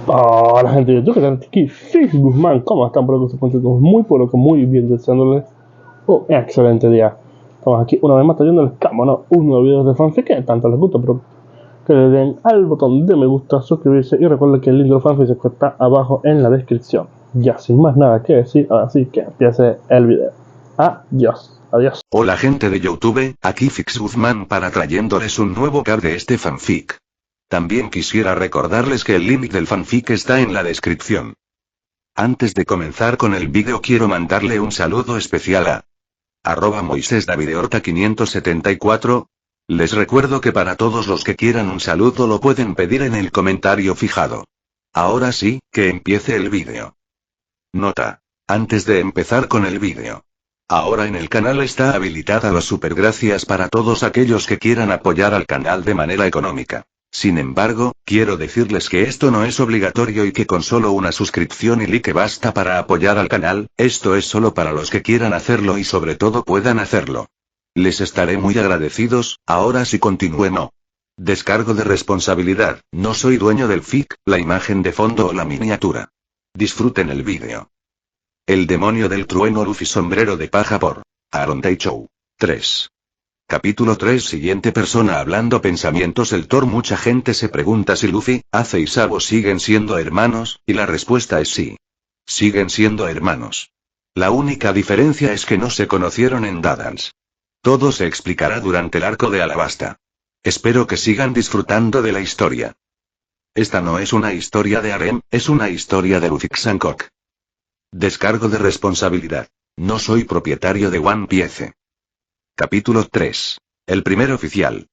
Hola gente de YouTube, ¿qué tal? Aquí Fix Guzmán, ¿cómo están? Por que se muy pero que muy bien, deseándoles un excelente día. Estamos aquí una vez más trayéndoles ¿no? Un nuevo video de fanfic que tanto les gusta, pero que le den al botón de me gusta, suscribirse y recuerden que el link del fanfic está abajo en la descripción. Ya sin más nada que decir, así que empiece el video. Adiós, adiós. Hola gente de YouTube, aquí Fix Guzmán para trayéndoles un nuevo card de este fanfic. También quisiera recordarles que el link del fanfic está en la descripción. Antes de comenzar con el vídeo quiero mandarle un saludo especial a @moisesdavidehorta574. Les recuerdo que para todos los que quieran un saludo lo pueden pedir en el comentario fijado. Ahora sí, que empiece el vídeo. Nota. Antes de empezar con el vídeo. Ahora en el canal está habilitada la supergracias para todos aquellos que quieran apoyar al canal de manera económica. Sin embargo, quiero decirles que esto no es obligatorio y que con solo una suscripción y like basta para apoyar al canal, esto es solo para los que quieran hacerlo y sobre todo puedan hacerlo. Les estaré muy agradecidos. Ahora sí continúen. Descargo de responsabilidad, no soy dueño del fic, la imagen de fondo o la miniatura. Disfruten el vídeo. El demonio del trueno Luffy sombrero de paja por Aaron Taito. 3. Capítulo 3. Siguiente persona hablando pensamientos. El Thor. Mucha gente se pregunta si Luffy, Ace y Sabo siguen siendo hermanos, y la respuesta es sí. Siguen siendo hermanos. La única diferencia es que no se conocieron en Dadans. Todo se explicará durante el arco de Alabasta. Espero que sigan disfrutando de la historia. Esta no es una historia de harem, es una historia de Luffy Hancock. Descargo de responsabilidad. No soy propietario de One Piece. Capítulo 3. El primer oficial.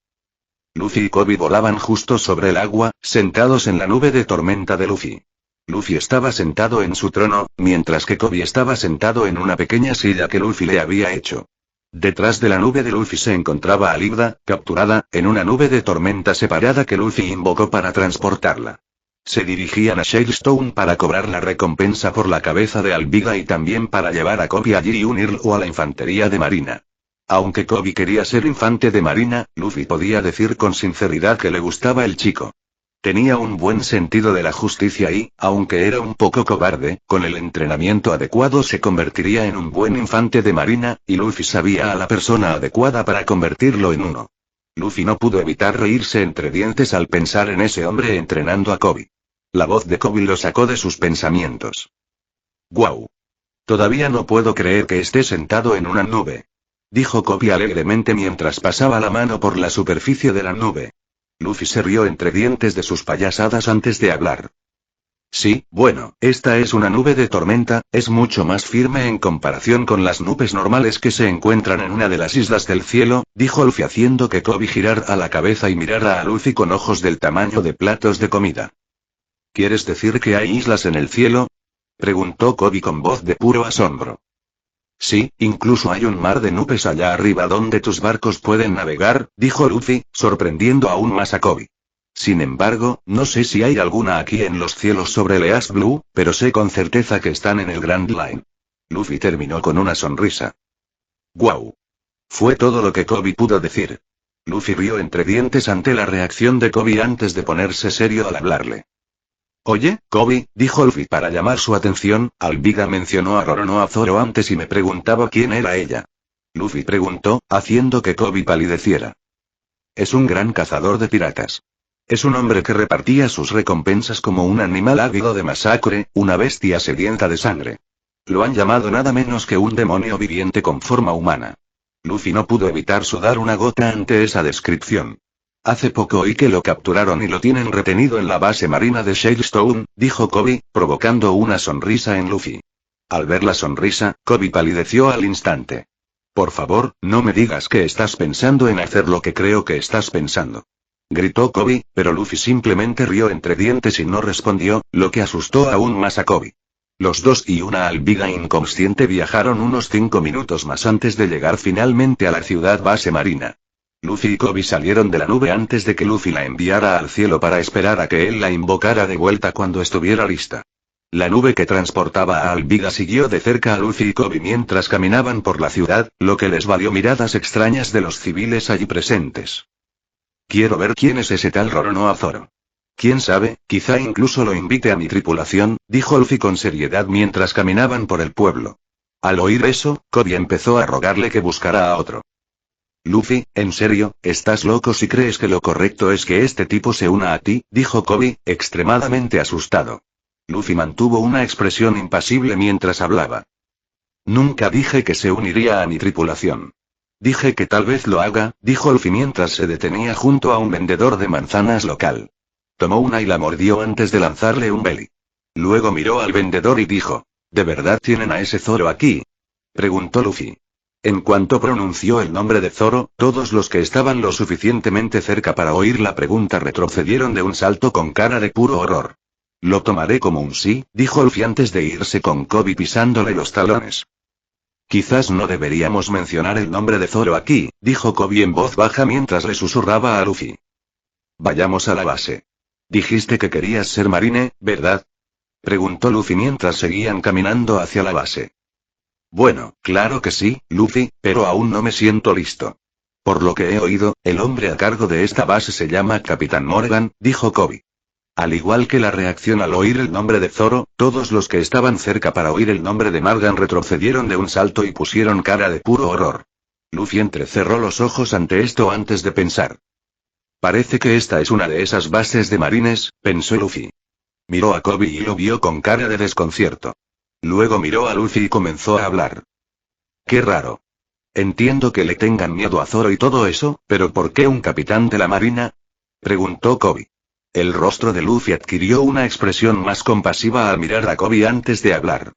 Luffy y Koby volaban justo sobre el agua, sentados en la nube de tormenta de Luffy. Luffy estaba sentado en su trono, mientras que Koby estaba sentado en una pequeña silla que Luffy le había hecho. Detrás de la nube de Luffy se encontraba Alibda, capturada, en una nube de tormenta separada que Luffy invocó para transportarla. Se dirigían a Shadestone para cobrar la recompensa por la cabeza de Albiga y también para llevar a Koby allí y unirlo a la infantería de marina. Aunque Koby quería ser infante de marina, Luffy podía decir con sinceridad que le gustaba el chico. Tenía un buen sentido de la justicia y, aunque era un poco cobarde, con el entrenamiento adecuado se convertiría en un buen infante de marina, y Luffy sabía a la persona adecuada para convertirlo en uno. Luffy no pudo evitar reírse entre dientes al pensar en ese hombre entrenando a Koby. La voz de Koby lo sacó de sus pensamientos. «¡Guau! Todavía no puedo creer que esté sentado en una nube», dijo Koby alegremente mientras pasaba la mano por la superficie de la nube. Luffy se rió entre dientes de sus payasadas antes de hablar. «Sí, bueno, esta es una nube de tormenta, es mucho más firme en comparación con las nubes normales que se encuentran en una de las islas del cielo», dijo Luffy haciendo que Koby girara la cabeza y mirara a Luffy con ojos del tamaño de platos de comida. «¿Quieres decir que hay islas en el cielo?», preguntó Koby con voz de puro asombro. «Sí, incluso hay un mar de nubes allá arriba donde tus barcos pueden navegar», dijo Luffy, sorprendiendo aún más a Koby. «Sin embargo, no sé si hay alguna aquí en los cielos sobre el East Blue, pero sé con certeza que están en el Grand Line». Luffy terminó con una sonrisa. «¡Guau!». Fue todo lo que Koby pudo decir. Luffy rió entre dientes ante la reacción de Koby antes de ponerse serio al hablarle. «Oye, Koby», dijo Luffy para llamar su atención, «Albiga mencionó a Roronoa Zoro antes y me preguntaba quién era ella». Luffy preguntó, haciendo que Koby palideciera. «Es un gran cazador de piratas. Es un hombre que repartía sus recompensas como un animal ávido de masacre, una bestia sedienta de sangre. Lo han llamado nada menos que un demonio viviente con forma humana». Luffy no pudo evitar sudar una gota ante esa descripción. «Hace poco oí que lo capturaron y lo tienen retenido en la base marina de Shadestone», dijo Koby, provocando una sonrisa en Luffy. Al ver la sonrisa, Koby palideció al instante. «Por favor, no me digas que estás pensando en hacer lo que creo que estás pensando», gritó Koby, pero Luffy simplemente rió entre dientes y no respondió, lo que asustó aún más a Koby. Los dos y una Albiga inconsciente viajaron unos 5 minutos más antes de llegar finalmente a la ciudad base marina. Luffy y Koby salieron de la nube antes de que Luffy la enviara al cielo para esperar a que él la invocara de vuelta cuando estuviera lista. La nube que transportaba a Albiga siguió de cerca a Luffy y Koby mientras caminaban por la ciudad, lo que les valió miradas extrañas de los civiles allí presentes. «Quiero ver quién es ese tal Roronoa Zoro. Quién sabe, quizá incluso lo invite a mi tripulación, dijo Luffy con seriedad mientras caminaban por el pueblo. Al oír eso, Kobe empezó a rogarle que buscara a otro. Luffy, en serio, ¿estás loco si crees que lo correcto es que este tipo se una a ti? Dijo Kobe, extremadamente asustado. Luffy mantuvo una expresión impasible mientras hablaba. Nunca dije que se uniría a mi tripulación. Dije que tal vez lo haga, dijo Luffy mientras se detenía junto a un vendedor de manzanas local. Tomó una y la mordió antes de lanzarle un belly. Luego miró al vendedor y dijo, ¿de verdad tienen a ese Zoro aquí? Preguntó Luffy. En cuanto pronunció el nombre de Zoro, todos los que estaban lo suficientemente cerca para oír la pregunta retrocedieron de un salto con cara de puro horror. Lo tomaré como un sí, dijo Luffy antes de irse con Kobe pisándole los talones. Quizás no deberíamos mencionar el nombre de Zoro aquí, dijo Kobe en voz baja mientras le susurraba a Luffy. Vayamos a la base. Dijiste que querías ser marine, ¿verdad? Preguntó Luffy mientras seguían caminando hacia la base. Bueno, claro que sí, Luffy, pero aún no me siento listo. Por lo que he oído, el hombre a cargo de esta base se llama Capitán Morgan, dijo Kobe. Al igual que la reacción al oír el nombre de Zoro, todos los que estaban cerca para oír el nombre de Morgan retrocedieron de un salto y pusieron cara de puro horror. Luffy entrecerró los ojos ante esto antes de pensar. Parece que esta es una de esas bases de marines, pensó Luffy. Miró a Kobe y lo vio con cara de desconcierto. Luego miró a Luffy y comenzó a hablar. Qué raro. Entiendo que le tengan miedo a Zoro y todo eso, pero ¿por qué un capitán de la marina? Preguntó Kobe. El rostro de Luffy adquirió una expresión más compasiva al mirar a Kobe antes de hablar.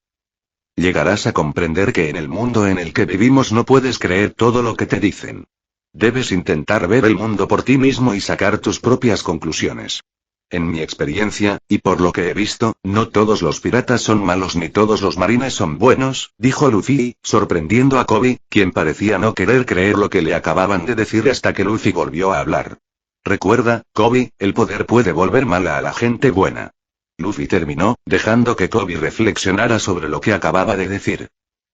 Llegarás a comprender que en el mundo en el que vivimos no puedes creer todo lo que te dicen. Debes intentar ver el mundo por ti mismo y sacar tus propias conclusiones. En mi experiencia, y por lo que he visto, no todos los piratas son malos ni todos los marines son buenos, dijo Luffy, sorprendiendo a Kobe, quien parecía no querer creer lo que le acababan de decir hasta que Luffy volvió a hablar. Recuerda, Kobe, el poder puede volver mala a la gente buena. Luffy terminó, dejando que Kobe reflexionara sobre lo que acababa de decir.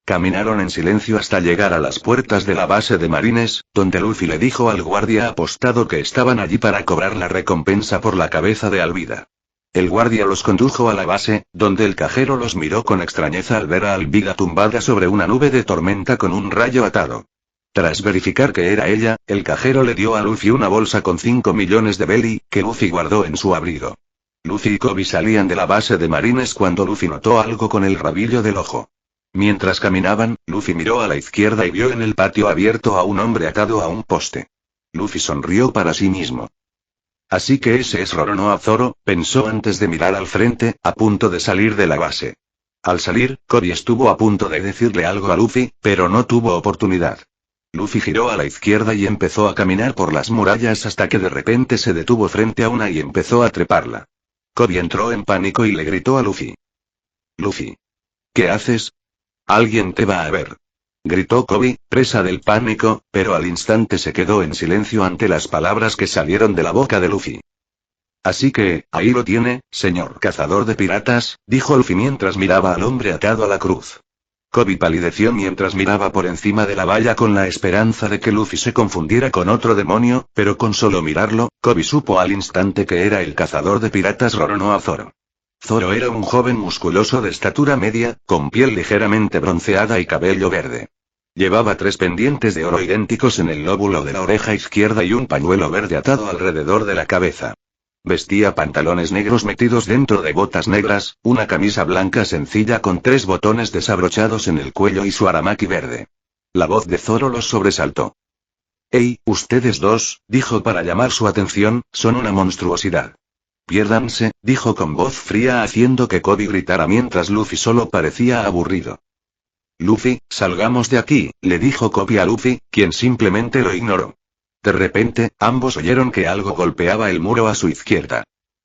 Caminaron en silencio hasta llegar a las puertas de la base de marines, donde Luffy le dijo al guardia apostado que estaban allí para cobrar la recompensa por la cabeza de Alvida. El guardia los condujo a la base, donde el cajero los miró con extrañeza al ver a Alvida tumbada sobre una nube de tormenta con un rayo atado. Tras verificar que era ella, el cajero le dio a Luffy una bolsa con 5 millones de belly, que Luffy guardó en su abrigo. Luffy y Kobe salían de la base de marines cuando Luffy notó algo con el rabillo del ojo. Mientras caminaban, Luffy miró a la izquierda y vio en el patio abierto a un hombre atado a un poste. Luffy sonrió para sí mismo. Así que ese es Roronoa Zoro, pensó antes de mirar al frente, a punto de salir de la base. Al salir, Kobe estuvo a punto de decirle algo a Luffy, pero no tuvo oportunidad. Luffy giró a la izquierda y empezó a caminar por las murallas hasta que de repente se detuvo frente a una y empezó a treparla. Kobe entró en pánico y le gritó a Luffy. Luffy. ¿Qué haces? Alguien te va a ver. Gritó Kobe, presa del pánico, pero al instante se quedó en silencio ante las palabras que salieron de la boca de Luffy. Así que, ahí lo tiene, señor cazador de piratas, dijo Luffy mientras miraba al hombre atado a la cruz. Kobe palideció mientras miraba por encima de la valla con la esperanza de que Luffy se confundiera con otro demonio, pero con solo mirarlo, Kobe supo al instante que era el cazador de piratas Roronoa Zoro. Zoro era un joven musculoso de estatura media, con piel ligeramente bronceada y cabello verde. Llevaba 3 pendientes de oro idénticos en el lóbulo de la oreja izquierda y un pañuelo verde atado alrededor de la cabeza. Vestía pantalones negros metidos dentro de botas negras, una camisa blanca sencilla con 3 botones desabrochados en el cuello y su aramaki verde. La voz de Zoro los sobresaltó. «Hey, ustedes dos», dijo para llamar su atención, «son una monstruosidad». «Piérdanse», dijo con voz fría haciendo que Kobe gritara mientras Luffy solo parecía aburrido. «Luffy, salgamos de aquí», le dijo Kobe a Luffy, quien simplemente lo ignoró. De repente, ambos oyeron que algo golpeaba el muro a su izquierda.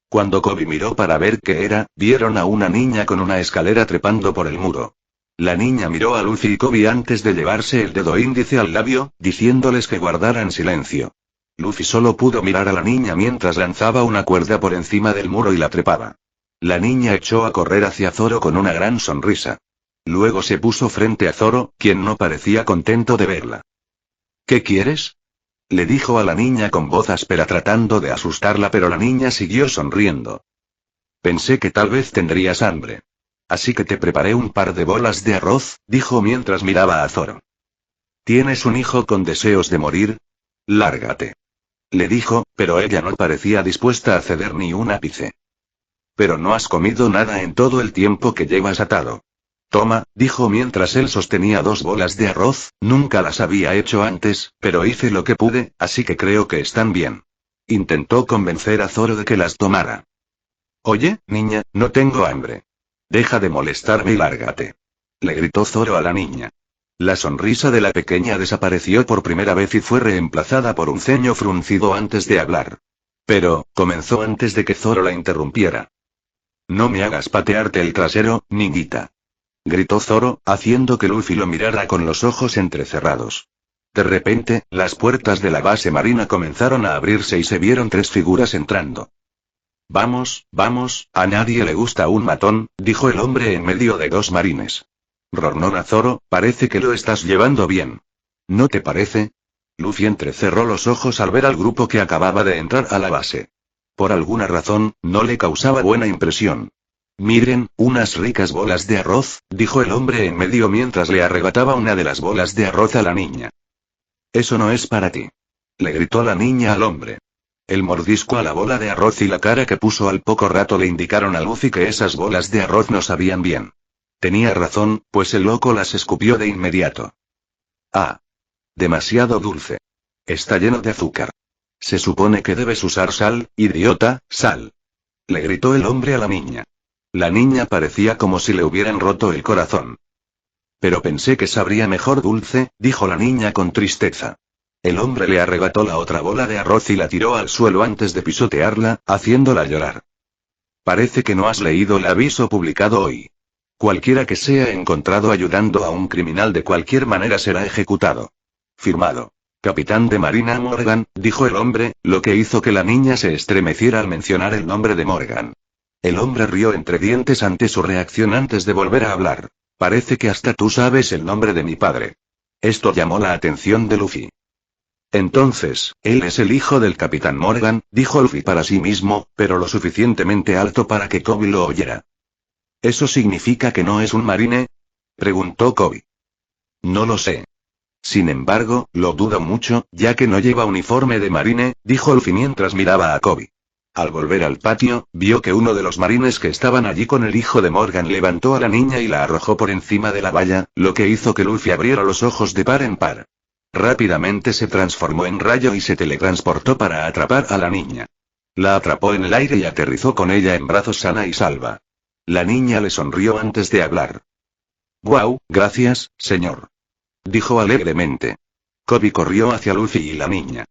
Cuando Kobe miró para ver qué era, vieron a una niña con una escalera trepando por el muro. La niña miró a Luffy y Kobe antes de llevarse el dedo índice al labio, diciéndoles que guardaran silencio. Luffy solo pudo mirar a la niña mientras lanzaba una cuerda por encima del muro y la trepaba. La niña echó a correr hacia Zoro con una gran sonrisa. Luego se puso frente a Zoro, quien no parecía contento de verla. «¿Qué quieres?», Le dijo a la niña con voz áspera tratando de asustarla, pero la niña siguió sonriendo. Pensé que tal vez tendrías hambre. Así que te preparé un par de bolas de arroz, dijo mientras miraba a Zoro. ¿Tienes un hijo con deseos de morir? Lárgate. Le dijo, pero ella no parecía dispuesta a ceder ni un ápice. Pero no has comido nada en todo el tiempo que llevas atado. Toma, dijo mientras él sostenía 2 bolas de arroz, nunca las había hecho antes, pero hice lo que pude, así que creo que están bien. Intentó convencer a Zoro de que las tomara. Oye, niña, no tengo hambre. Deja de molestarme y lárgate. Le gritó Zoro a la niña. La sonrisa de la pequeña desapareció por primera vez y fue reemplazada por un ceño fruncido antes de hablar. Pero, comenzó antes de que Zoro la interrumpiera. No me hagas patearte el trasero, niñita. Gritó Zoro, haciendo que Luffy lo mirara con los ojos entrecerrados. De repente, las puertas de la base marina comenzaron a abrirse y se vieron 3 figuras entrando. Vamos, vamos, a nadie le gusta un matón, dijo el hombre en medio de 2 marines. Rornó a Zoro, parece que lo estás llevando bien. ¿No te parece? Luffy entrecerró los ojos al ver al grupo que acababa de entrar a la base. Por alguna razón, no le causaba buena impresión. Miren, unas ricas bolas de arroz, dijo el hombre en medio mientras le arrebataba una de las bolas de arroz a la niña. Eso no es para ti. Le gritó la niña al hombre. El mordisco a la bola de arroz y la cara que puso al poco rato le indicaron a Luffy que esas bolas de arroz no sabían bien. Tenía razón, pues el loco las escupió de inmediato. Ah. Demasiado dulce. Está lleno de azúcar. Se supone que debes usar sal, idiota, sal. Le gritó el hombre a la niña. La niña parecía como si le hubieran roto el corazón. Pero pensé que sabría mejor dulce, dijo la niña con tristeza. El hombre le arrebató la otra bola de arroz y la tiró al suelo antes de pisotearla, haciéndola llorar. Parece que no has leído el aviso publicado hoy. Cualquiera que sea encontrado ayudando a un criminal de cualquier manera será ejecutado. Firmado. Capitán de Marina Morgan, dijo el hombre, lo que hizo que la niña se estremeciera al mencionar el nombre de Morgan. El hombre rió entre dientes ante su reacción antes de volver a hablar. Parece que hasta tú sabes el nombre de mi padre. Esto llamó la atención de Luffy. Entonces, él es el hijo del Capitán Morgan, dijo Luffy para sí mismo, pero lo suficientemente alto para que Kobe lo oyera. ¿Eso significa que no es un marine? Preguntó Kobe. No lo sé. Sin embargo, lo dudo mucho, ya que no lleva uniforme de marine, dijo Luffy mientras miraba a Kobe. Al volver al patio, vio que uno de los marines que estaban allí con el hijo de Morgan levantó a la niña y la arrojó por encima de la valla, lo que hizo que Luffy abriera los ojos de par en par. Rápidamente se transformó en rayo y se teletransportó para atrapar a la niña. La atrapó en el aire y aterrizó con ella en brazos sana y salva. La niña le sonrió antes de hablar. «Guau, gracias, señor», dijo alegremente. Kobe corrió hacia Luffy y la niña.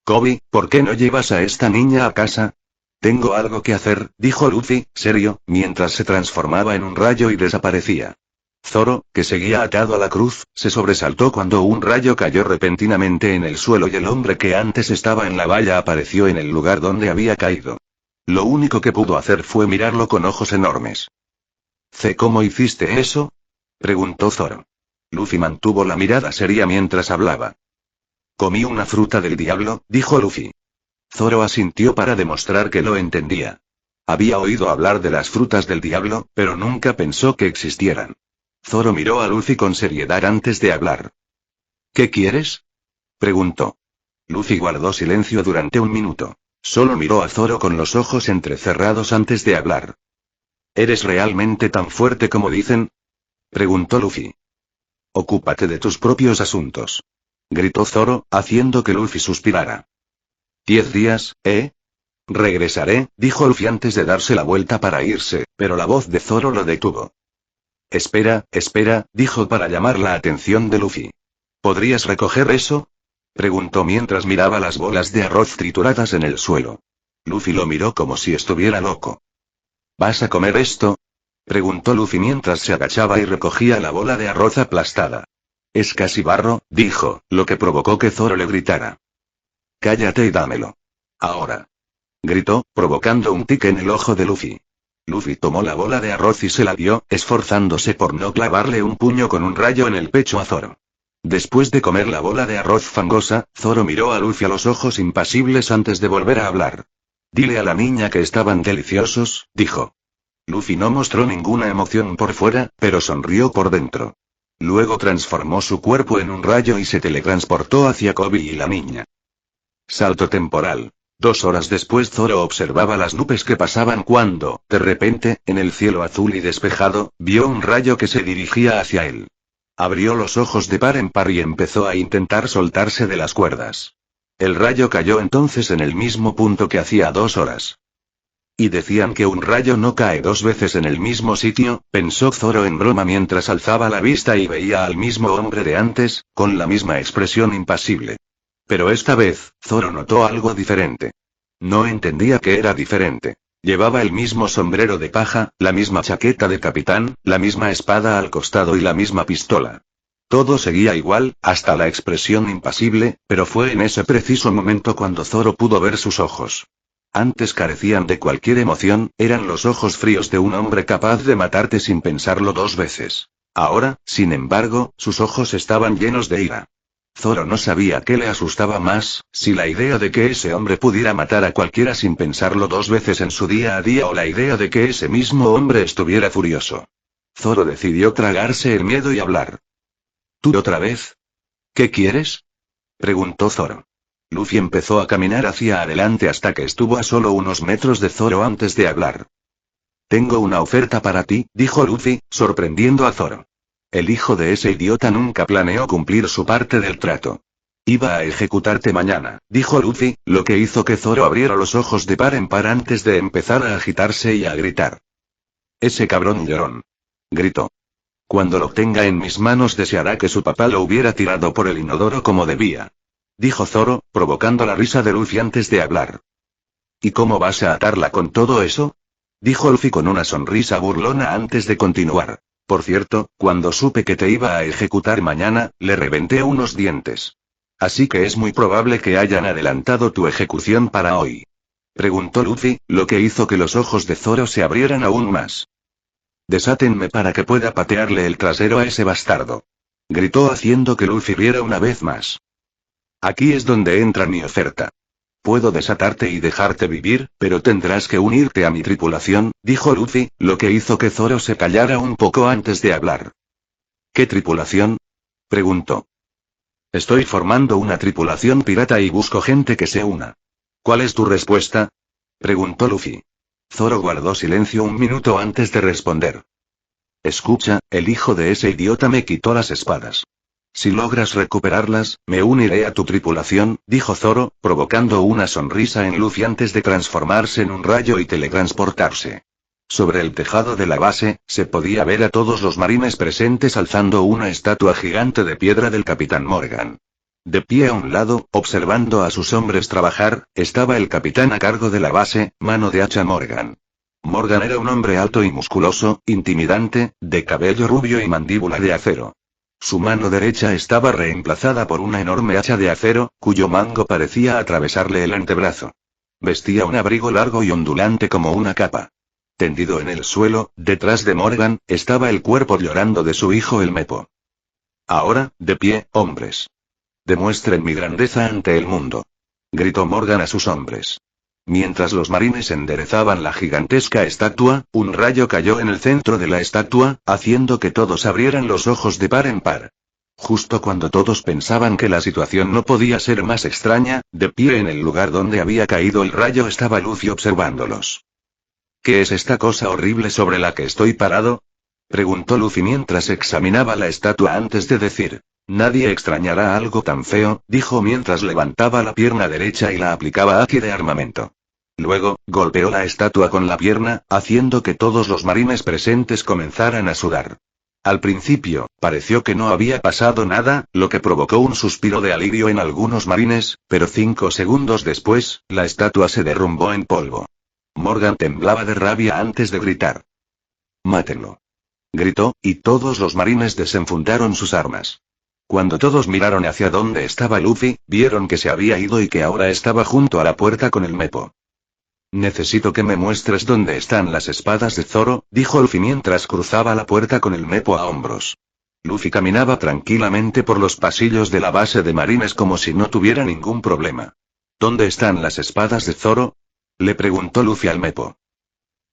«Kobe, ¿por qué no llevas a esta niña a casa?» «Tengo algo que hacer», dijo Luffy, serio, mientras se transformaba en un rayo y desaparecía. Zoro, que seguía atado a la cruz, se sobresaltó cuando un rayo cayó repentinamente en el suelo y el hombre que antes estaba en la valla apareció en el lugar donde había caído. Lo único que pudo hacer fue mirarlo con ojos enormes. «¿Cómo hiciste eso?», preguntó Zoro. Luffy mantuvo la mirada seria mientras hablaba. «Comí una fruta del diablo», dijo Luffy. Zoro asintió para demostrar que lo entendía. Había oído hablar de las frutas del diablo, pero nunca pensó que existieran. Zoro miró a Luffy con seriedad antes de hablar. «¿Qué quieres?», preguntó. Luffy guardó silencio durante un minuto. Solo miró a Zoro con los ojos entrecerrados antes de hablar. «¿Eres realmente tan fuerte como dicen?», preguntó Luffy. «Ocúpate de tus propios asuntos», gritó Zoro, haciendo que Luffy suspirara. «10 días, ¿eh? Regresaré», dijo Luffy antes de darse la vuelta para irse, pero la voz de Zoro lo detuvo. «Espera, espera», dijo para llamar la atención de Luffy. «¿Podrías recoger eso?», preguntó mientras miraba las bolas de arroz trituradas en el suelo. Luffy lo miró como si estuviera loco. «¿Vas a comer esto?», preguntó Luffy mientras se agachaba y recogía la bola de arroz aplastada. «Es casi barro», dijo, lo que provocó que Zoro le gritara. «Cállate y dámelo. Ahora», gritó, provocando un tic en el ojo de Luffy. Luffy tomó la bola de arroz y se la dio, esforzándose por no clavarle un puño con un rayo en el pecho a Zoro. Después de comer la bola de arroz fangosa, Zoro miró a Luffy a los ojos impasibles antes de volver a hablar. Dile a la niña que estaban deliciosos, dijo. Luffy no mostró ninguna emoción por fuera, pero sonrió por dentro. Luego transformó su cuerpo en un rayo y se teletransportó hacia Koby y la niña. Salto temporal. 2 horas después Zoro observaba las nubes que pasaban cuando, de repente, en el cielo azul y despejado, vio un rayo que se dirigía hacia él. Abrió los ojos de par en par y empezó a intentar soltarse de las cuerdas. El rayo cayó entonces en el mismo punto que hacía 2 horas. Y decían que un rayo no cae 2 veces en el mismo sitio, pensó Zoro en broma mientras alzaba la vista y veía al mismo hombre de antes, con la misma expresión impasible. Pero esta vez, Zoro notó algo diferente. No entendía que era diferente. Llevaba el mismo sombrero de paja, la misma chaqueta de capitán, la misma espada al costado y la misma pistola. Todo seguía igual, hasta la expresión impasible, pero fue en ese preciso momento cuando Zoro pudo ver sus ojos. Antes carecían de cualquier emoción, eran los ojos fríos de un hombre capaz de matarte sin pensarlo 2 veces. Ahora, sin embargo, sus ojos estaban llenos de ira. Zoro no sabía qué le asustaba más, si la idea de que ese hombre pudiera matar a cualquiera sin pensarlo 2 veces en su día a día o la idea de que ese mismo hombre estuviera furioso. Zoro decidió tragarse el miedo y hablar. ¿Tú otra vez? ¿Qué quieres? Preguntó Zoro. Luffy empezó a caminar hacia adelante hasta que estuvo a solo unos metros de Zoro antes de hablar. Tengo una oferta para ti, dijo Luffy, sorprendiendo a Zoro. El hijo de ese idiota nunca planeó cumplir su parte del trato. Iba a ejecutarte mañana, dijo Luffy, lo que hizo que Zoro abriera los ojos de par en par antes de empezar a agitarse y a gritar. Ese cabrón llorón. Gritó. Cuando lo tenga en mis manos deseará que su papá lo hubiera tirado por el inodoro como debía. Dijo Zoro, provocando la risa de Luffy antes de hablar. ¿Y cómo vas a atarla con todo eso? Dijo Luffy con una sonrisa burlona antes de continuar. Por cierto, cuando supe que te iba a ejecutar mañana, le reventé unos dientes. Así que es muy probable que hayan adelantado tu ejecución para hoy. Preguntó Luffy, lo que hizo que los ojos de Zoro se abrieran aún más. Desátenme para que pueda patearle el trasero a ese bastardo. Gritó haciendo que Luffy riera una vez más. Aquí es donde entra mi oferta. Puedo desatarte y dejarte vivir, pero tendrás que unirte a mi tripulación, dijo Luffy, lo que hizo que Zoro se callara un poco antes de hablar. ¿Qué tripulación? Preguntó. Estoy formando una tripulación pirata y busco gente que se una. ¿Cuál es tu respuesta? Preguntó Luffy. Zoro guardó silencio un minuto antes de responder. Escucha, el hijo de ese idiota me quitó las espadas. Si logras recuperarlas, me uniré a tu tripulación, dijo Zoro, provocando una sonrisa en Luffy antes de transformarse en un rayo y teletransportarse. Sobre el tejado de la base, se podía ver a todos los marines presentes alzando una estatua gigante de piedra del Capitán Morgan. De pie a un lado, observando a sus hombres trabajar, estaba el capitán a cargo de la base, Mano de Hacha Morgan. Morgan era un hombre alto y musculoso, intimidante, de cabello rubio y mandíbula de acero. Su mano derecha estaba reemplazada por una enorme hacha de acero, cuyo mango parecía atravesarle el antebrazo. Vestía un abrigo largo y ondulante como una capa. Tendido en el suelo, detrás de Morgan, estaba el cuerpo llorando de su hijo el Mepo. Ahora, de pie, hombres. Demuestren mi grandeza ante el mundo. Gritó Morgan a sus hombres. Mientras los marines enderezaban la gigantesca estatua, un rayo cayó en el centro de la estatua, haciendo que todos abrieran los ojos de par en par. Justo cuando todos pensaban que la situación no podía ser más extraña, de pie en el lugar donde había caído el rayo estaba Luffy observándolos. ¿Qué es esta cosa horrible sobre la que estoy parado? Preguntó Luffy mientras examinaba la estatua antes de decir. Nadie extrañará algo tan feo, dijo mientras levantaba la pierna derecha y la aplicaba aquí de armamento. Luego, golpeó la estatua con la pierna, haciendo que todos los marines presentes comenzaran a sudar. Al principio, pareció que no había pasado nada, lo que provocó un suspiro de alivio en algunos marines, pero 5 segundos después, la estatua se derrumbó en polvo. Morgan temblaba de rabia antes de gritar. «¡Mátenlo!», gritó, y todos los marines desenfundaron sus armas. Cuando todos miraron hacia donde estaba Luffy, vieron que se había ido y que ahora estaba junto a la puerta con el Mepo. «Necesito que me muestres dónde están las espadas de Zoro», dijo Luffy mientras cruzaba la puerta con el Mepo a hombros. Luffy caminaba tranquilamente por los pasillos de la base de marines como si no tuviera ningún problema. ¿Dónde están las espadas de Zoro? Le preguntó Luffy al Mepo.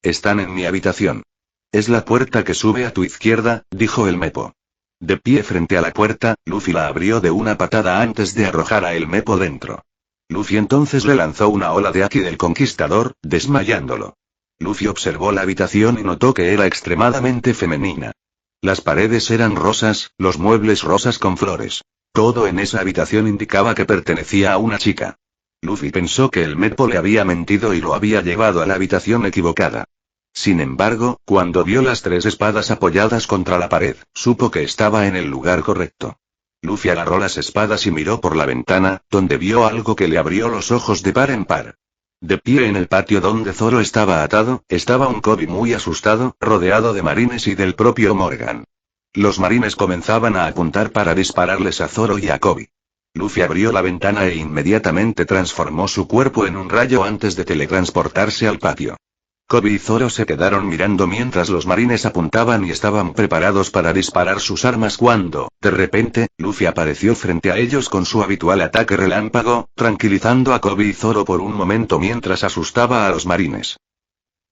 Están en mi habitación. Es la puerta que sube a tu izquierda, dijo el Mepo. De pie frente a la puerta, Luffy la abrió de una patada antes de arrojar a el Mepo dentro. Luffy entonces le lanzó una ola de Haki del Conquistador, desmayándolo. Luffy observó la habitación y notó que era extremadamente femenina. Las paredes eran rosas, los muebles rosas con flores. Todo en esa habitación indicaba que pertenecía a una chica. Luffy pensó que el Mepo le había mentido y lo había llevado a la habitación equivocada. Sin embargo, cuando vio las 3 espadas apoyadas contra la pared, supo que estaba en el lugar correcto. Luffy agarró las espadas y miró por la ventana, donde vio algo que le abrió los ojos de par en par. De pie en el patio donde Zoro estaba atado, estaba un Kobe muy asustado, rodeado de marines y del propio Morgan. Los marines comenzaban a apuntar para dispararles a Zoro y a Kobe. Luffy abrió la ventana e inmediatamente transformó su cuerpo en un rayo antes de teletransportarse al patio. Kobe y Zoro se quedaron mirando mientras los marines apuntaban y estaban preparados para disparar sus armas cuando, de repente, Luffy apareció frente a ellos con su habitual ataque relámpago, tranquilizando a Kobe y Zoro por un momento mientras asustaba a los marines.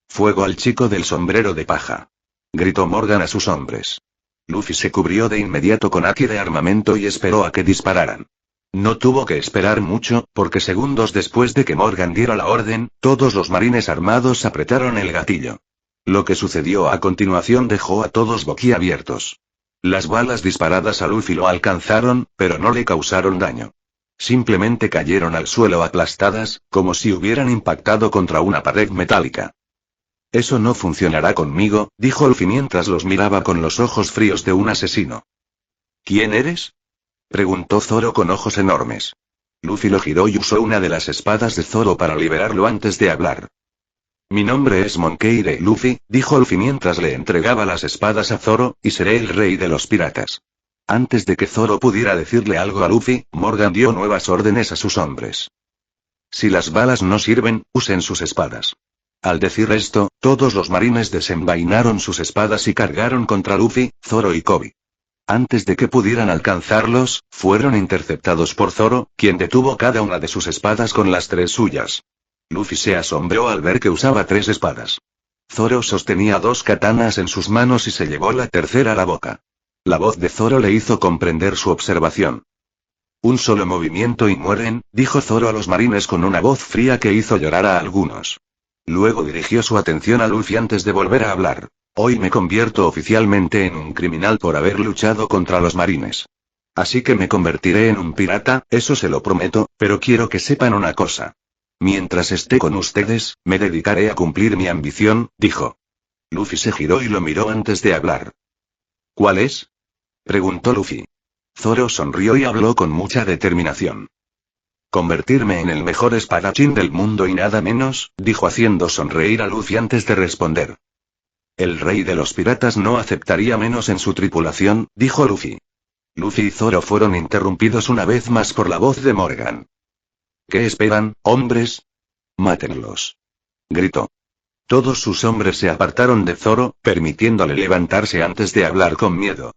«Fuego al chico del sombrero de paja», gritó Morgan a sus hombres. Luffy se cubrió de inmediato con haki de armamento y esperó a que dispararan. No tuvo que esperar mucho, porque segundos después de que Morgan diera la orden, todos los marines armados apretaron el gatillo. Lo que sucedió a continuación dejó a todos boquiabiertos. Las balas disparadas a Luffy lo alcanzaron, pero no le causaron daño. Simplemente cayeron al suelo aplastadas, como si hubieran impactado contra una pared metálica. «Eso no funcionará conmigo», dijo Luffy mientras los miraba con los ojos fríos de un asesino. «¿Quién eres?», preguntó Zoro con ojos enormes. Luffy lo giró y usó una de las espadas de Zoro para liberarlo antes de hablar. «Mi nombre es Monkey D. Luffy», dijo Luffy mientras le entregaba las espadas a Zoro, «y seré el rey de los piratas». Antes de que Zoro pudiera decirle algo a Luffy, Morgan dio nuevas órdenes a sus hombres. «Si las balas no sirven, usen sus espadas». Al decir esto, todos los marines desenvainaron sus espadas y cargaron contra Luffy, Zoro y Kobe. Antes de que pudieran alcanzarlos, fueron interceptados por Zoro, quien detuvo cada una de sus espadas con las 3 suyas. Luffy se asombró al ver que usaba 3 espadas. Zoro sostenía 2 katanas en sus manos y se llevó la tercera a la boca. La voz de Zoro le hizo comprender su observación. «Un solo movimiento y mueren», dijo Zoro a los marines con una voz fría que hizo llorar a algunos. Luego dirigió su atención a Luffy antes de volver a hablar. «Hoy me convierto oficialmente en un criminal por haber luchado contra los marines. Así que me convertiré en un pirata, eso se lo prometo, pero quiero que sepan una cosa. Mientras esté con ustedes, me dedicaré a cumplir mi ambición», dijo. Luffy se giró y lo miró antes de hablar. «¿Cuál es?», preguntó Luffy. Zoro sonrió y habló con mucha determinación. «Convertirme en el mejor espadachín del mundo y nada menos», dijo haciendo sonreír a Luffy antes de responder. «El rey de los piratas no aceptaría menos en su tripulación», dijo Luffy. Luffy y Zoro fueron interrumpidos una vez más por la voz de Morgan. «¿Qué esperan, hombres? Mátenlos», gritó. Todos sus hombres se apartaron de Zoro, permitiéndole levantarse antes de hablar con miedo.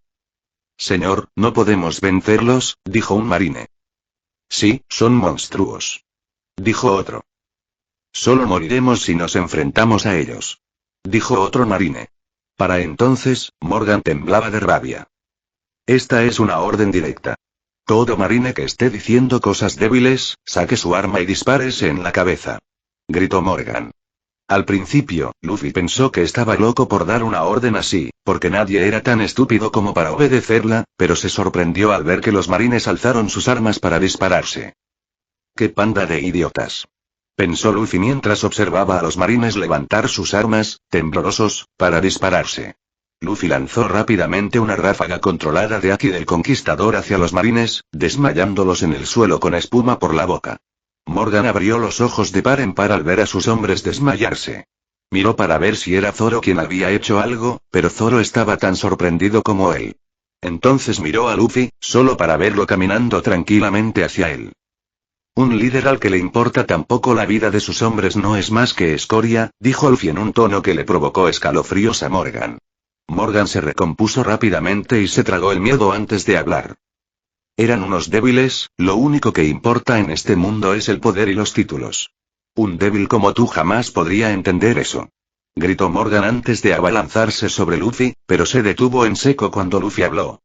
«Señor, no podemos vencerlos», dijo un marine. «Sí, son monstruos», dijo otro. «Solo moriremos si nos enfrentamos a ellos», dijo otro marine. Para entonces, Morgan temblaba de rabia. «Esta es una orden directa. Todo marine que esté diciendo cosas débiles, saque su arma y dispárese en la cabeza», gritó Morgan. Al principio, Luffy pensó que estaba loco por dar una orden así, porque nadie era tan estúpido como para obedecerla, pero se sorprendió al ver que los marines alzaron sus armas para dispararse. «¡Qué panda de idiotas!», pensó Luffy mientras observaba a los marines levantar sus armas, temblorosos, para dispararse. Luffy lanzó rápidamente una ráfaga controlada de haki del conquistador hacia los marines, desmayándolos en el suelo con espuma por la boca. Morgan abrió los ojos de par en par al ver a sus hombres desmayarse. Miró para ver si era Zoro quien había hecho algo, pero Zoro estaba tan sorprendido como él. Entonces miró a Luffy, solo para verlo caminando tranquilamente hacia él. «Un líder al que le importa tan poco la vida de sus hombres no es más que escoria», dijo Luffy en un tono que le provocó escalofríos a Morgan. Morgan se recompuso rápidamente y se tragó el miedo antes de hablar. Eran unos débiles, lo único que importa en este mundo es el poder y los títulos. Un débil como tú jamás podría entender eso. Gritó Morgan antes de abalanzarse sobre Luffy, pero se detuvo en seco cuando Luffy habló.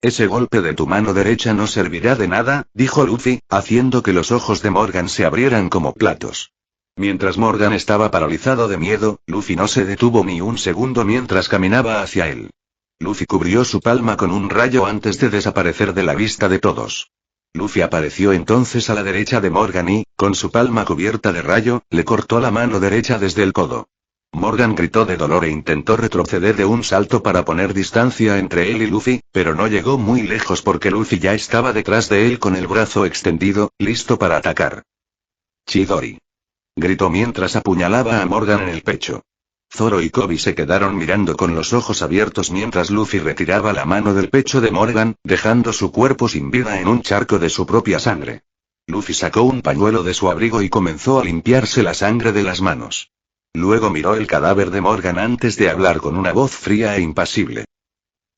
Ese golpe de tu mano derecha no servirá de nada, dijo Luffy, haciendo que los ojos de Morgan se abrieran como platos. Mientras Morgan estaba paralizado de miedo, Luffy no se detuvo ni un segundo mientras caminaba hacia él. Luffy cubrió su palma con un rayo antes de desaparecer de la vista de todos. Luffy apareció entonces a la derecha de Morgan y, con su palma cubierta de rayo, le cortó la mano derecha desde el codo. Morgan gritó de dolor e intentó retroceder de un salto para poner distancia entre él y Luffy, pero no llegó muy lejos porque Luffy ya estaba detrás de él con el brazo extendido, listo para atacar. Chidori. Gritó mientras apuñalaba a Morgan en el pecho. Zoro y Kobe se quedaron mirando con los ojos abiertos mientras Luffy retiraba la mano del pecho de Morgan, dejando su cuerpo sin vida en un charco de su propia sangre. Luffy sacó un pañuelo de su abrigo y comenzó a limpiarse la sangre de las manos. Luego miró el cadáver de Morgan antes de hablar con una voz fría e impasible.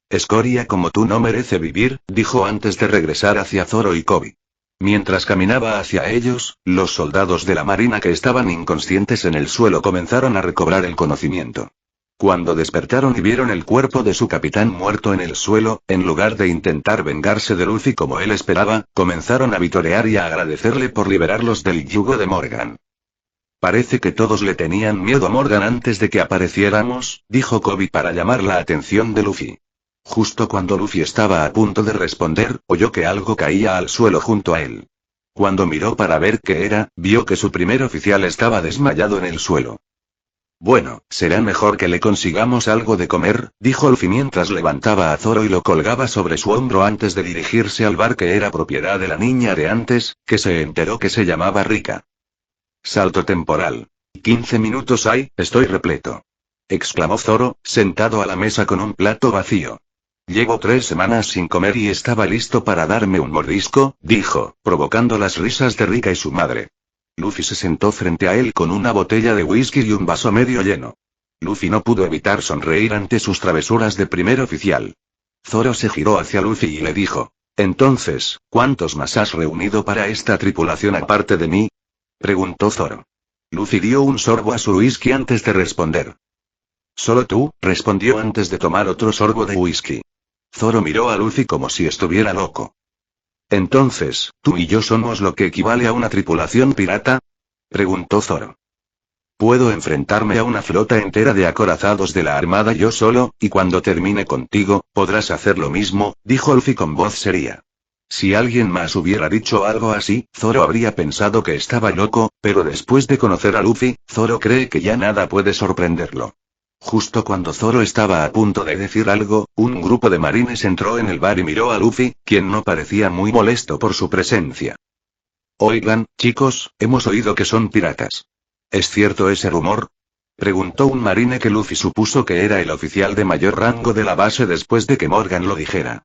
Escoria como tú no merece vivir, dijo antes de regresar hacia Zoro y Kobe. Mientras caminaba hacia ellos, los soldados de la marina que estaban inconscientes en el suelo comenzaron a recobrar el conocimiento. Cuando despertaron y vieron el cuerpo de su capitán muerto en el suelo, en lugar de intentar vengarse de Luffy como él esperaba, comenzaron a vitorear y a agradecerle por liberarlos del yugo de Morgan. Parece que todos le tenían miedo a Morgan antes de que apareciéramos, dijo Kobe para llamar la atención de Luffy. Justo cuando Luffy estaba a punto de responder, oyó que algo caía al suelo junto a él. Cuando miró para ver qué era, vio que su primer oficial estaba desmayado en el suelo. Bueno, será mejor que le consigamos algo de comer, dijo Luffy mientras levantaba a Zoro y lo colgaba sobre su hombro antes de dirigirse al bar que era propiedad de la niña de antes, que se enteró que se llamaba Rika. Salto temporal. 15 minutos hay, estoy repleto. Exclamó Zoro, sentado a la mesa con un plato vacío. Llevo 3 semanas sin comer y estaba listo para darme un mordisco, dijo, provocando las risas de Rika y su madre. Luffy se sentó frente a él con una botella de whisky y un vaso medio lleno. Luffy no pudo evitar sonreír ante sus travesuras de primer oficial. Zoro se giró hacia Luffy y le dijo, entonces, ¿cuántos más has reunido para esta tripulación aparte de mí? Preguntó Zoro. Luffy dio un sorbo a su whisky antes de responder. Solo tú, respondió antes de tomar otro sorbo de whisky. Zoro miró a Luffy como si estuviera loco. Entonces, ¿tú y yo somos lo que equivale a una tripulación pirata? Preguntó Zoro. Puedo enfrentarme a una flota entera de acorazados de la armada yo solo, y cuando termine contigo, podrás hacer lo mismo, dijo Luffy con voz seria. Si alguien más hubiera dicho algo así, Zoro habría pensado que estaba loco, pero después de conocer a Luffy, Zoro cree que ya nada puede sorprenderlo. Justo cuando Zoro estaba a punto de decir algo, un grupo de marines entró en el bar y miró a Luffy, quien no parecía muy molesto por su presencia. Oigan, chicos, hemos oído que son piratas. ¿Es cierto ese rumor? Preguntó un marine que Luffy supuso que era el oficial de mayor rango de la base después de que Morgan lo dijera.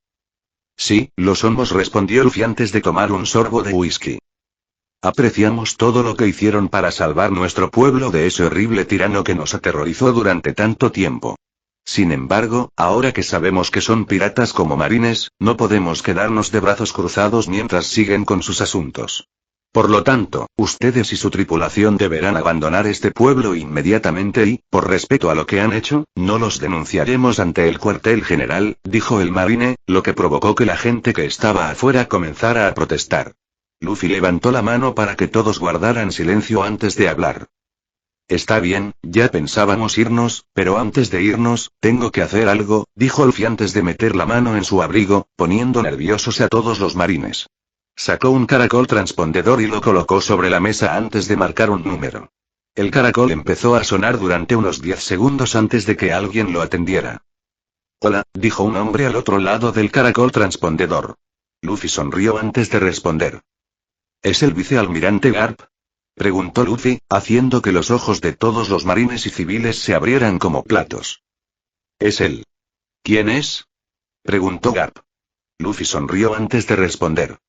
Sí, lo somos, respondió Luffy antes de tomar un sorbo de whisky. Apreciamos todo lo que hicieron para salvar nuestro pueblo de ese horrible tirano que nos aterrorizó durante tanto tiempo. Sin embargo, ahora que sabemos que son piratas como marines, no podemos quedarnos de brazos cruzados mientras siguen con sus asuntos. Por lo tanto, ustedes y su tripulación deberán abandonar este pueblo inmediatamente y, por respeto a lo que han hecho, no los denunciaremos ante el cuartel general, dijo el marine, lo que provocó que la gente que estaba afuera comenzara a protestar. Luffy levantó la mano para que todos guardaran silencio antes de hablar. Está bien, ya pensábamos irnos, pero antes de irnos, tengo que hacer algo, dijo Luffy antes de meter la mano en su abrigo, poniendo nerviosos a todos los marines. Sacó un caracol transpondedor y lo colocó sobre la mesa antes de marcar un número. El caracol empezó a sonar durante unos 10 segundos antes de que alguien lo atendiera. Hola, dijo un hombre al otro lado del caracol transpondedor. Luffy sonrió antes de responder. ¿Es el vicealmirante Garp? Preguntó Luffy, haciendo que los ojos de todos los marines y civiles se abrieran como platos. Es él. ¿Quién es? Preguntó Garp. Luffy sonrió antes de responder.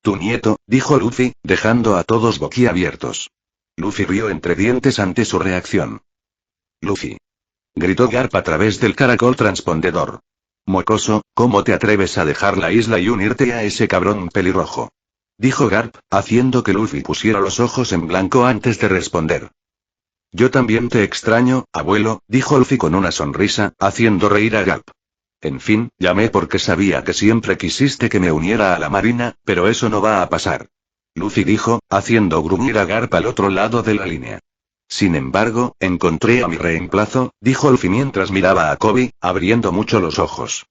Tu nieto, dijo Luffy, dejando a todos boquiabiertos. Luffy rió entre dientes ante su reacción. Luffy. Gritó Garp a través del caracol transpondedor. Mocoso, ¿cómo te atreves a dejar la isla y unirte a ese cabrón pelirrojo? Dijo Garp, haciendo que Luffy pusiera los ojos en blanco antes de responder. Yo también te extraño, abuelo, dijo Luffy con una sonrisa, haciendo reír a Garp. En fin, llamé porque sabía que siempre quisiste que me uniera a la marina, pero eso no va a pasar. Luffy dijo, haciendo gruñir a Garp al otro lado de la línea. Sin embargo, encontré a mi reemplazo, dijo Luffy mientras miraba a Koby, abriendo mucho los ojos.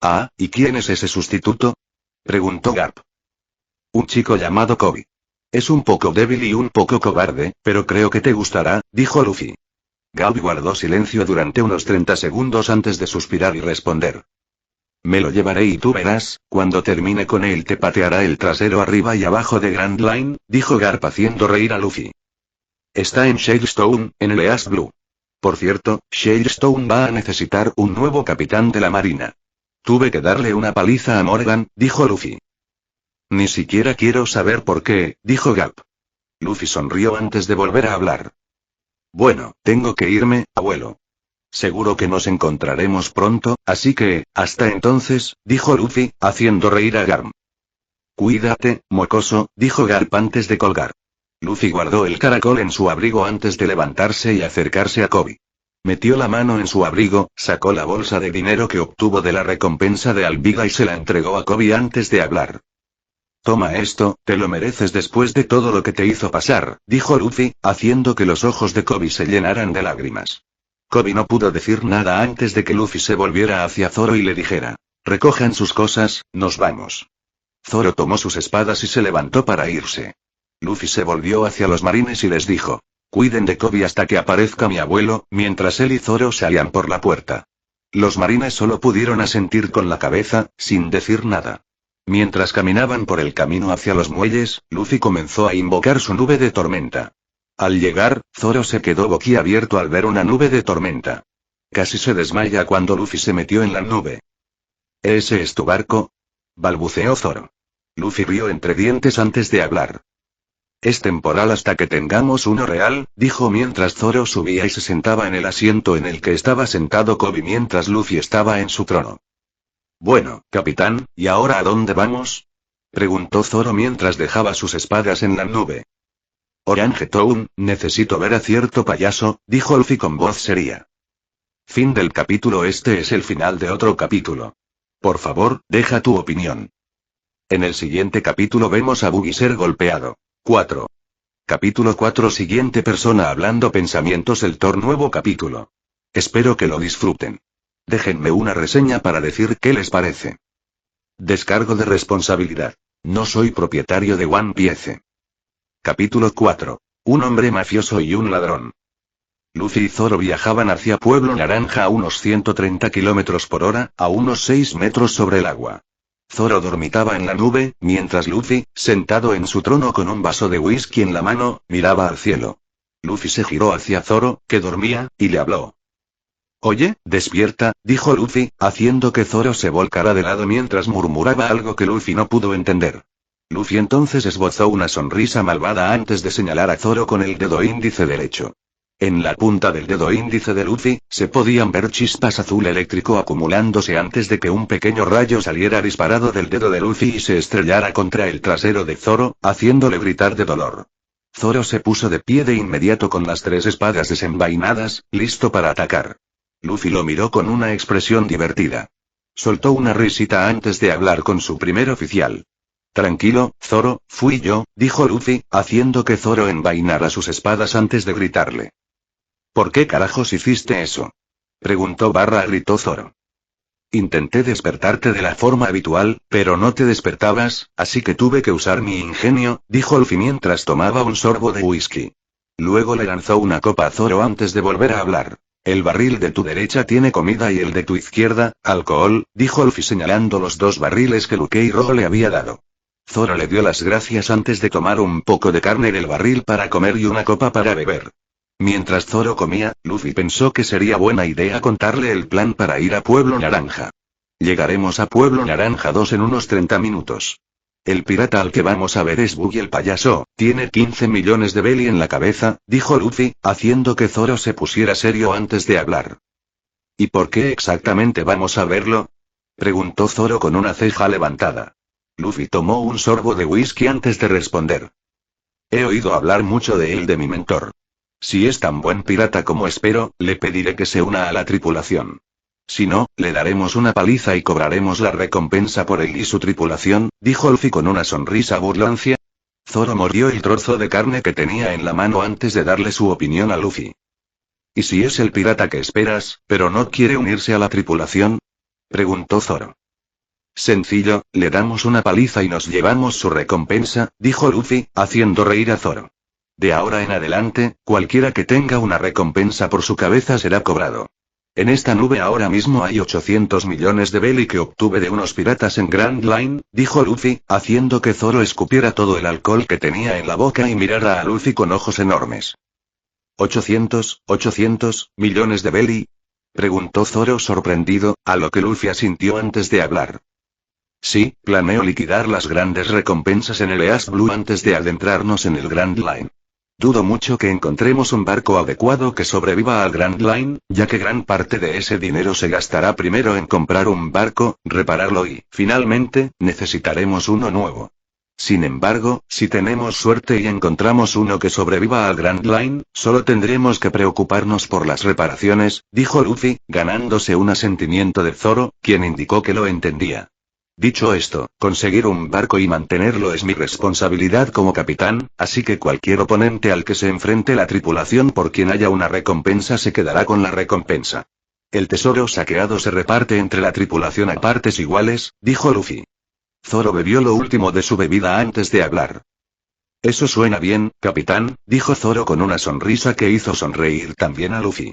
Ah, ¿y quién es ese sustituto? Preguntó Garp. Un chico llamado Koby. Es un poco débil y un poco cobarde, pero creo que te gustará, dijo Luffy. Garp guardó silencio durante unos 30 segundos antes de suspirar y responder. Me lo llevaré y tú verás, cuando termine con él te pateará el trasero arriba y abajo de Grand Line, dijo Garp haciendo reír a Luffy. Está en Shadestone, en el East Blue. Por cierto, Shadestone va a necesitar un nuevo capitán de la marina. Tuve que darle una paliza a Morgan, dijo Luffy. Ni siquiera quiero saber por qué, dijo Garp. Luffy sonrió antes de volver a hablar. Bueno, tengo que irme, abuelo. Seguro que nos encontraremos pronto, así que, hasta entonces, dijo Luffy, haciendo reír a Garp. Cuídate, mocoso, dijo Garp antes de colgar. Luffy guardó el caracol en su abrigo antes de levantarse y acercarse a Koby. Metió la mano en su abrigo, sacó la bolsa de dinero que obtuvo de la recompensa de Albiga y se la entregó a Koby antes de hablar. Toma esto, te lo mereces después de todo lo que te hizo pasar, dijo Luffy, haciendo que los ojos de Koby se llenaran de lágrimas. Koby no pudo decir nada antes de que Luffy se volviera hacia Zoro y le dijera, recojan sus cosas, nos vamos. Zoro tomó sus espadas y se levantó para irse. Luffy se volvió hacia los marines y les dijo, cuiden de Koby hasta que aparezca mi abuelo, mientras él y Zoro salían por la puerta. Los marines solo pudieron asentir con la cabeza, sin decir nada. Mientras caminaban por el camino hacia los muelles, Luffy comenzó a invocar su nube de tormenta. Al llegar, Zoro se quedó boquiabierto al ver una nube de tormenta. Casi se desmaya cuando Luffy se metió en la nube. ¿Ese es tu barco? Balbuceó Zoro. Luffy rió entre dientes antes de hablar. Es temporal hasta que tengamos uno real, dijo mientras Zoro subía y se sentaba en el asiento en el que estaba sentado Koby mientras Luffy estaba en su trono. Bueno, capitán, ¿y ahora a dónde vamos? Preguntó Zoro mientras dejaba sus espadas en la nube. Orange Town, necesito ver a cierto payaso, dijo Luffy con voz seria. Fin del capítulo. Este es el final de otro capítulo. Por favor, deja tu opinión. En el siguiente capítulo vemos a Buggy ser golpeado. 4. Capítulo 4. Siguiente persona hablando pensamientos. El Thor nuevo capítulo. Espero que lo disfruten. Déjenme una reseña para decir qué les parece. Descargo de responsabilidad. No soy propietario de One Piece. Capítulo 4. Un hombre mafioso y un ladrón. Luffy y Zoro viajaban hacia Pueblo Naranja a unos 130 km por hora, a unos 6 metros sobre el agua. Zoro dormitaba en la nube, mientras Luffy, sentado en su trono con un vaso de whisky en la mano, miraba al cielo. Luffy se giró hacia Zoro, que dormía, y le habló. Oye, despierta, dijo Luffy, haciendo que Zoro se volcara de lado mientras murmuraba algo que Luffy no pudo entender. Luffy entonces esbozó una sonrisa malvada antes de señalar a Zoro con el dedo índice derecho. En la punta del dedo índice de Luffy, se podían ver chispas azul eléctrico acumulándose antes de que un pequeño rayo saliera disparado del dedo de Luffy y se estrellara contra el trasero de Zoro, haciéndole gritar de dolor. Zoro se puso de pie de inmediato con las 3 espadas desenvainadas, listo para atacar. Luffy lo miró con una expresión divertida. Soltó una risita antes de hablar con su primer oficial. Tranquilo, Zoro, fui yo, dijo Luffy, haciendo que Zoro envainara sus espadas antes de gritarle. ¿Por qué carajos hiciste eso? Gritó Zoro. Intenté despertarte de la forma habitual, pero no te despertabas, así que tuve que usar mi ingenio, dijo Luffy mientras tomaba un sorbo de whisky. Luego le lanzó una copa a Zoro antes de volver a hablar. El barril de tu derecha tiene comida y el de tu izquierda, alcohol, dijo Luffy señalando los 2 barriles que Luke y Ro le había dado. Zoro le dio las gracias antes de tomar un poco de carne del barril para comer y una copa para beber. Mientras Zoro comía, Luffy pensó que sería buena idea contarle el plan para ir a Pueblo Naranja. Llegaremos a Pueblo Naranja 2 en unos 30 minutos. El pirata al que vamos a ver es Buggy el payaso, tiene 15 millones de belly en la cabeza, dijo Luffy, haciendo que Zoro se pusiera serio antes de hablar. ¿Y por qué exactamente vamos a verlo? Preguntó Zoro con una ceja levantada. Luffy tomó un sorbo de whisky antes de responder. He oído hablar mucho de él de mi mentor. Si es tan buen pirata como espero, le pediré que se una a la tripulación. Si no, le daremos una paliza y cobraremos la recompensa por él y su tripulación, dijo Luffy con una sonrisa burlancia. Zoro mordió el trozo de carne que tenía en la mano antes de darle su opinión a Luffy. ¿Y si es el pirata que esperas, pero no quiere unirse a la tripulación? Preguntó Zoro. Sencillo, le damos una paliza y nos llevamos su recompensa, dijo Luffy, haciendo reír a Zoro. De ahora en adelante, cualquiera que tenga una recompensa por su cabeza será cobrado. En esta nube ahora mismo hay 800 millones de belly que obtuve de unos piratas en Grand Line, dijo Luffy, haciendo que Zoro escupiera todo el alcohol que tenía en la boca y mirara a Luffy con ojos enormes. ¿800 millones de belly? Preguntó Zoro sorprendido, a lo que Luffy asintió antes de hablar. Sí, planeo liquidar las grandes recompensas en el East Blue antes de adentrarnos en el Grand Line. Dudo mucho que encontremos un barco adecuado que sobreviva al Grand Line, ya que gran parte de ese dinero se gastará primero en comprar un barco, repararlo y, finalmente, necesitaremos uno nuevo. Sin embargo, si tenemos suerte y encontramos uno que sobreviva al Grand Line, solo tendremos que preocuparnos por las reparaciones, dijo Luffy, ganándose un asentimiento de Zoro, quien indicó que lo entendía. Dicho esto, conseguir un barco y mantenerlo es mi responsabilidad como capitán, así que cualquier oponente al que se enfrente la tripulación por quien haya una recompensa se quedará con la recompensa. El tesoro saqueado se reparte entre la tripulación a partes iguales, dijo Luffy. Zoro bebió lo último de su bebida antes de hablar. Eso suena bien, capitán, dijo Zoro con una sonrisa que hizo sonreír también a Luffy.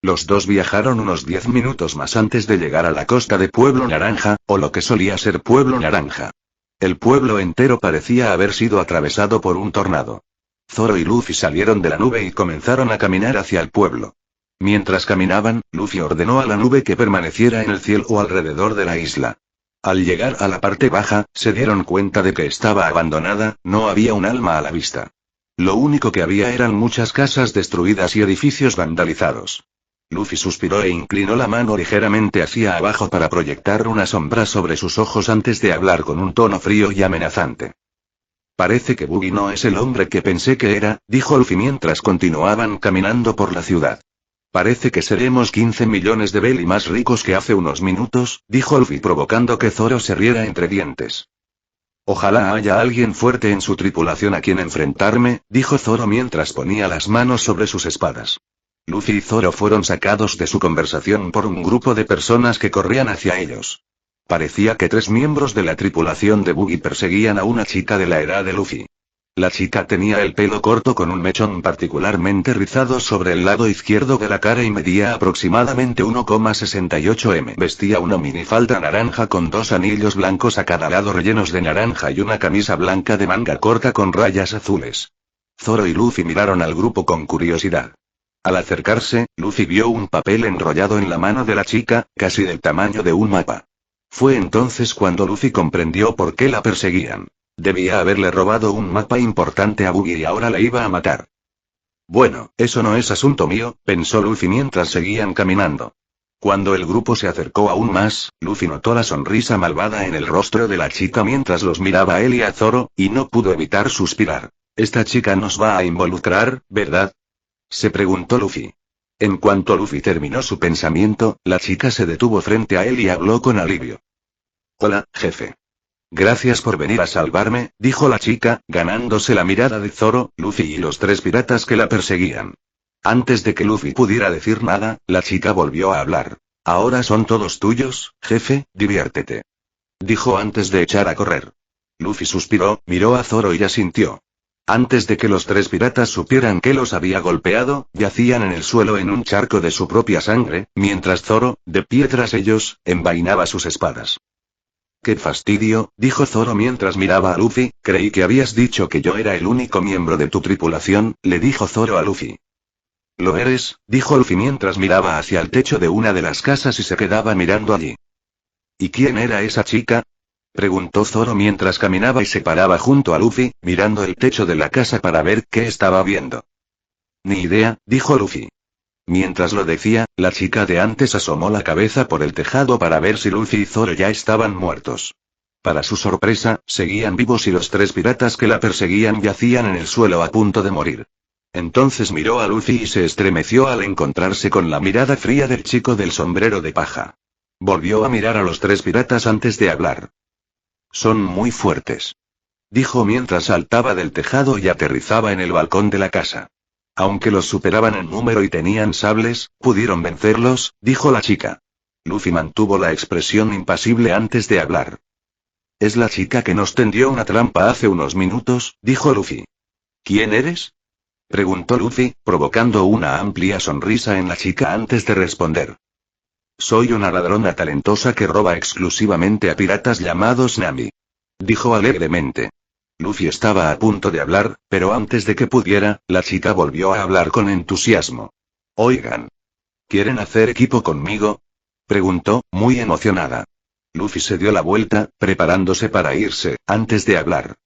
Los dos viajaron unos 10 minutos más antes de llegar a la costa de Pueblo Naranja, o lo que solía ser Pueblo Naranja. El pueblo entero parecía haber sido atravesado por un tornado. Zoro y Luffy salieron de la nube y comenzaron a caminar hacia el pueblo. Mientras caminaban, Luffy ordenó a la nube que permaneciera en el cielo alrededor de la isla. Al llegar a la parte baja, se dieron cuenta de que estaba abandonada, no había un alma a la vista. Lo único que había eran muchas casas destruidas y edificios vandalizados. Luffy suspiró e inclinó la mano ligeramente hacia abajo para proyectar una sombra sobre sus ojos antes de hablar con un tono frío y amenazante. Parece que Buggy no es el hombre que pensé que era, dijo Luffy mientras continuaban caminando por la ciudad. Parece que seremos 15 millones de belly más ricos que hace unos minutos, dijo Luffy provocando que Zoro se riera entre dientes. Ojalá haya alguien fuerte en su tripulación a quien enfrentarme, dijo Zoro mientras ponía las manos sobre sus espadas. Luffy y Zoro fueron sacados de su conversación por un grupo de personas que corrían hacia ellos. Parecía que 3 miembros de la tripulación de Buggy perseguían a una chica de la edad de Luffy. La chica tenía el pelo corto con un mechón particularmente rizado sobre el lado izquierdo de la cara y medía aproximadamente 1,68 m. Vestía una minifalda naranja con 2 anillos blancos a cada lado rellenos de naranja y una camisa blanca de manga corta con rayas azules. Zoro y Luffy miraron al grupo con curiosidad. Al acercarse, Luffy vio un papel enrollado en la mano de la chica, casi del tamaño de un mapa. Fue entonces cuando Luffy comprendió por qué la perseguían. Debía haberle robado un mapa importante a Buggy y ahora le iba a matar. Bueno, eso no es asunto mío, pensó Luffy mientras seguían caminando. Cuando el grupo se acercó aún más, Luffy notó la sonrisa malvada en el rostro de la chica mientras los miraba a él y a Zoro, y no pudo evitar suspirar. Esta chica nos va a involucrar, ¿verdad? Se preguntó Luffy. En cuanto Luffy terminó su pensamiento, la chica se detuvo frente a él y habló con alivio. Hola, jefe. Gracias por venir a salvarme, dijo la chica, ganándose la mirada de Zoro, Luffy y los 3 piratas que la perseguían. Antes de que Luffy pudiera decir nada, la chica volvió a hablar. Ahora son todos tuyos, jefe, diviértete. Dijo antes de echar a correr. Luffy suspiró, miró a Zoro y asintió. Antes de que los 3 piratas supieran que los había golpeado, yacían en el suelo en un charco de su propia sangre, mientras Zoro, de pie tras ellos, envainaba sus espadas. «Qué fastidio», dijo Zoro mientras miraba a Luffy, «creí que habías dicho que yo era el único miembro de tu tripulación», le dijo Zoro a Luffy. «Lo eres», dijo Luffy mientras miraba hacia el techo de una de las casas y se quedaba mirando allí. «¿Y quién era esa chica?», Preguntó Zoro mientras caminaba y se paraba junto a Luffy, mirando el techo de la casa para ver qué estaba viendo. Ni idea, dijo Luffy. Mientras lo decía, la chica de antes asomó la cabeza por el tejado para ver si Luffy y Zoro ya estaban muertos. Para su sorpresa, seguían vivos y los 3 piratas que la perseguían yacían en el suelo a punto de morir. Entonces miró a Luffy y se estremeció al encontrarse con la mirada fría del chico del sombrero de paja. Volvió a mirar a los 3 piratas antes de hablar. Son muy fuertes, dijo mientras saltaba del tejado y aterrizaba en el balcón de la casa. Aunque los superaban en número y tenían sables, pudieron vencerlos, dijo la chica. Luffy mantuvo la expresión impasible antes de hablar. Es la chica que nos tendió una trampa hace unos minutos, dijo Luffy. ¿Quién eres? Preguntó Luffy, provocando una amplia sonrisa en la chica antes de responder. Soy una ladrona talentosa que roba exclusivamente a piratas llamados Nami. Dijo alegremente. Luffy estaba a punto de hablar, pero antes de que pudiera, la chica volvió a hablar con entusiasmo. Oigan. ¿Quieren hacer equipo conmigo? Preguntó, muy emocionada. Luffy se dio la vuelta, preparándose para irse, antes de hablar.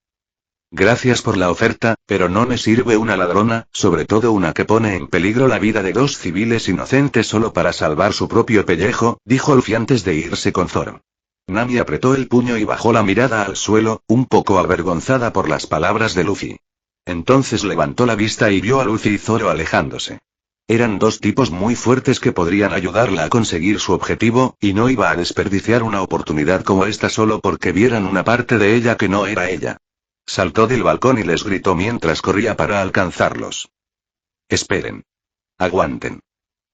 Gracias por la oferta, pero no me sirve una ladrona, sobre todo una que pone en peligro la vida de 2 civiles inocentes solo para salvar su propio pellejo, dijo Luffy antes de irse con Zoro. Nami apretó el puño y bajó la mirada al suelo, un poco avergonzada por las palabras de Luffy. Entonces levantó la vista y vio a Luffy y Zoro alejándose. Eran 2 tipos muy fuertes que podrían ayudarla a conseguir su objetivo, y no iba a desperdiciar una oportunidad como esta solo porque vieran una parte de ella que no era ella. Saltó del balcón y les gritó mientras corría para alcanzarlos. Esperen. Aguanten.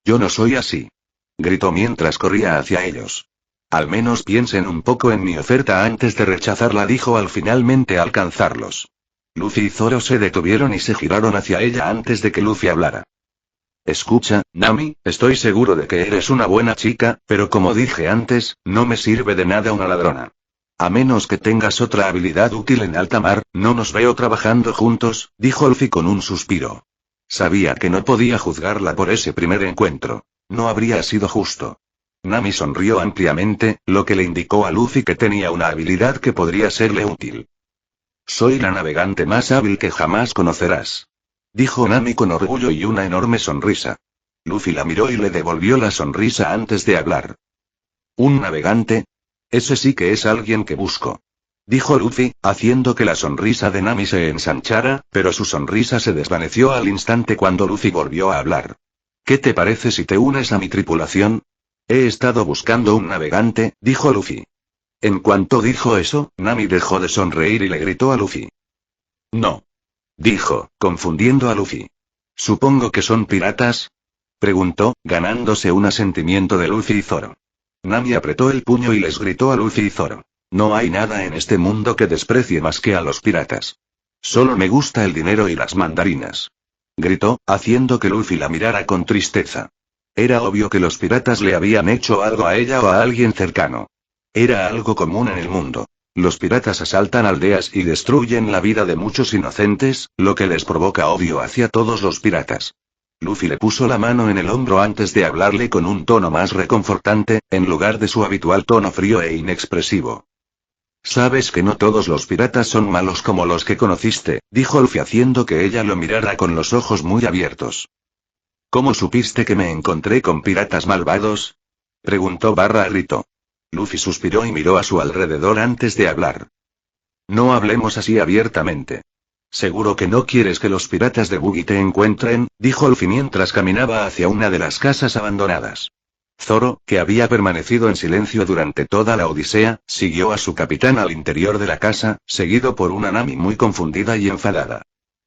Yo no soy así. Gritó mientras corría hacia ellos. Al menos piensen un poco en mi oferta antes de rechazarla, dijo al finalmente alcanzarlos. Luffy y Zoro se detuvieron y se giraron hacia ella antes de que Luffy hablara. Escucha, Nami, estoy seguro de que eres una buena chica, pero como dije antes, no me sirve de nada una ladrona. A menos que tengas otra habilidad útil en alta mar, no nos veo trabajando juntos, dijo Luffy con un suspiro. Sabía que no podía juzgarla por ese primer encuentro. No habría sido justo. Nami sonrió ampliamente, lo que le indicó a Luffy que tenía una habilidad que podría serle útil. Soy la navegante más hábil que jamás conocerás, dijo Nami con orgullo y una enorme sonrisa. Luffy la miró y le devolvió la sonrisa antes de hablar. ¿Un navegante? Ese sí que es alguien que busco, dijo Luffy, haciendo que la sonrisa de Nami se ensanchara, pero su sonrisa se desvaneció al instante cuando Luffy volvió a hablar. ¿Qué te parece si te unes a mi tripulación? He estado buscando un navegante, dijo Luffy. En cuanto dijo eso, Nami dejó de sonreír y le gritó a Luffy. No, dijo, confundiendo a Luffy. ¿Supongo que son piratas?, preguntó, ganándose un asentimiento de Luffy y Zoro. Nami apretó el puño y les gritó a Luffy y Zoro. No hay nada en este mundo que desprecie más que a los piratas. Solo me gusta el dinero y las mandarinas, gritó, haciendo que Luffy la mirara con tristeza. Era obvio que los piratas le habían hecho algo a ella o a alguien cercano. Era algo común en el mundo. Los piratas asaltan aldeas y destruyen la vida de muchos inocentes, lo que les provoca odio hacia todos los piratas. Luffy le puso la mano en el hombro antes de hablarle con un tono más reconfortante, en lugar de su habitual tono frío e inexpresivo. Sabes que no todos los piratas son malos como los que conociste, dijo Luffy haciendo que ella lo mirara con los ojos muy abiertos. ¿Cómo supiste que me encontré con piratas malvados?, preguntó gritó. Luffy suspiró y miró a su alrededor antes de hablar. No hablemos así abiertamente. Seguro que no quieres que los piratas de Buggy te encuentren, dijo Luffy mientras caminaba hacia una de las casas abandonadas. Zoro, que había permanecido en silencio durante toda la odisea, siguió a su capitán al interior de la casa, seguido por una Nami muy confundida y enfadada.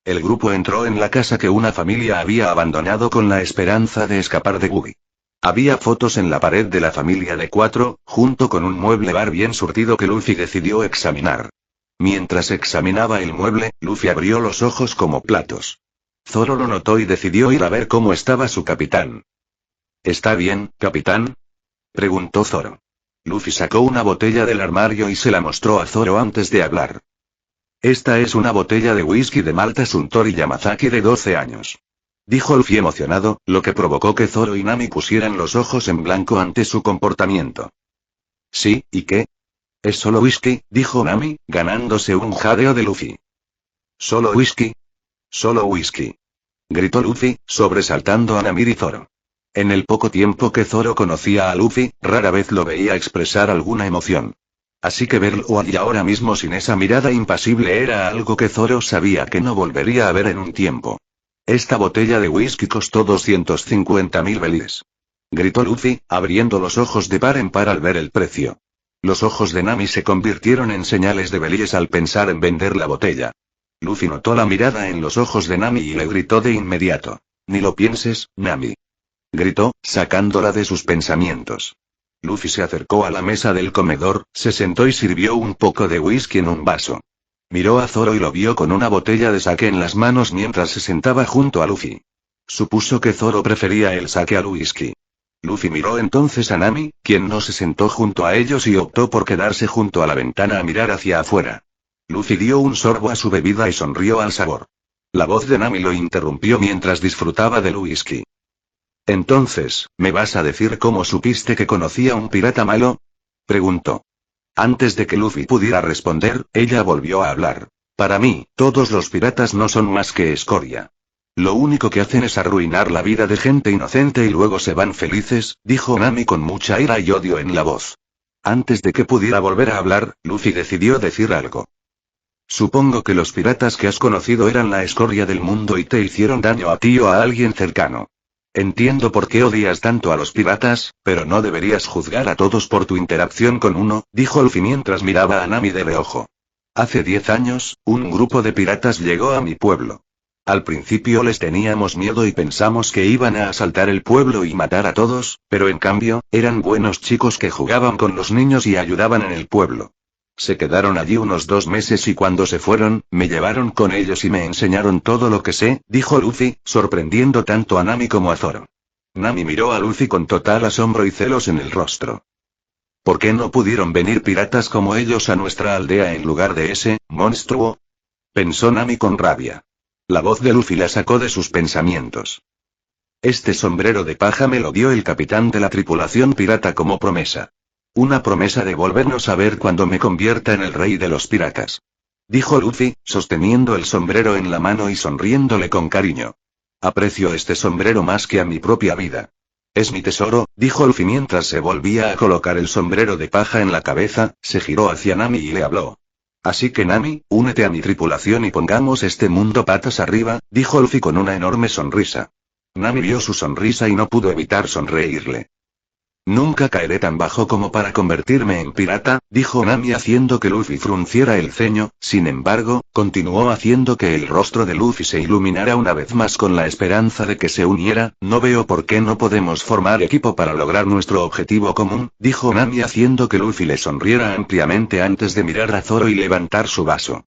El grupo entró en la casa que una familia había abandonado con la esperanza de escapar de Buggy. Había fotos en la pared de la familia de 4, junto con un mueble bar bien surtido que Luffy decidió examinar. Mientras examinaba el mueble, Luffy abrió los ojos como platos. Zoro lo notó y decidió ir a ver cómo estaba su capitán. ¿Está bien, capitán?, preguntó Zoro. Luffy sacó una botella del armario y se la mostró a Zoro antes de hablar. Esta es una botella de whisky de Malta Suntory Yamazaki de 12 años. Dijo Luffy emocionado, lo que provocó que Zoro y Nami pusieran los ojos en blanco ante su comportamiento. ¿Sí, y qué?, Es solo whisky, dijo Nami, ganándose un jadeo de Luffy. ¿Solo whisky? Solo whisky. Gritó Luffy, sobresaltando a Nami y Zoro. En el poco tiempo que Zoro conocía a Luffy, rara vez lo veía expresar alguna emoción. Así que verlo allí ahora mismo sin esa mirada impasible era algo que Zoro sabía que no volvería a ver en un tiempo. Esta botella de whisky costó 250.000 belis. Gritó Luffy, abriendo los ojos de par en par al ver el precio. Los ojos de Nami se convirtieron en señales de belis al pensar en vender la botella. Luffy notó la mirada en los ojos de Nami y le gritó de inmediato. Ni lo pienses, Nami. Gritó, sacándola de sus pensamientos. Luffy se acercó a la mesa del comedor, se sentó y sirvió un poco de whisky en un vaso. Miró a Zoro y lo vio con una botella de sake en las manos mientras se sentaba junto a Luffy. Supuso que Zoro prefería el sake al whisky. Luffy miró entonces a Nami, quien no se sentó junto a ellos y optó por quedarse junto a la ventana a mirar hacia afuera. Luffy dio un sorbo a su bebida y sonrió al sabor. La voz de Nami lo interrumpió mientras disfrutaba del whisky. Entonces, ¿me vas a decir cómo supiste que conocía a un pirata malo? Preguntó. Antes de que Luffy pudiera responder, ella volvió a hablar. Para mí, todos los piratas no son más que escoria. Lo único que hacen es arruinar la vida de gente inocente y luego se van felices, dijo Nami con mucha ira y odio en la voz. Antes de que pudiera volver a hablar, Luffy decidió decir algo. Supongo que los piratas que has conocido eran la escoria del mundo y te hicieron daño a ti o a alguien cercano. Entiendo por qué odias tanto a los piratas, pero no deberías juzgar a todos por tu interacción con uno, dijo Luffy mientras miraba a Nami de reojo. Hace 10 años, un grupo de piratas llegó a mi pueblo. Al principio les teníamos miedo y pensamos que iban a asaltar el pueblo y matar a todos, pero en cambio, eran buenos chicos que jugaban con los niños y ayudaban en el pueblo. Se quedaron allí unos 2 meses y cuando se fueron, me llevaron con ellos y me enseñaron todo lo que sé, dijo Luffy, sorprendiendo tanto a Nami como a Zoro. Nami miró a Luffy con total asombro y celos en el rostro. ¿Por qué no pudieron venir piratas como ellos a nuestra aldea en lugar de ese monstruo? Pensó Nami con rabia. La voz de Luffy la sacó de sus pensamientos. Este sombrero de paja me lo dio el capitán de la tripulación pirata como promesa. Una promesa de volvernos a ver cuando me convierta en el rey de los piratas. Dijo Luffy, sosteniendo el sombrero en la mano y sonriéndole con cariño. Aprecio este sombrero más que a mi propia vida. Es mi tesoro, dijo Luffy mientras se volvía a colocar el sombrero de paja en la cabeza, se giró hacia Nami y le habló. Así que Nami, únete a mi tripulación y pongamos este mundo patas arriba, dijo Luffy con una enorme sonrisa. Nami vio su sonrisa y no pudo evitar sonreírle. Nunca caeré tan bajo como para convertirme en pirata, dijo Nami haciendo que Luffy frunciera el ceño, sin embargo, continuó haciendo que el rostro de Luffy se iluminara una vez más con la esperanza de que se uniera. No veo por qué no podemos formar equipo para lograr nuestro objetivo común, dijo Nami haciendo que Luffy le sonriera ampliamente antes de mirar a Zoro y levantar su vaso.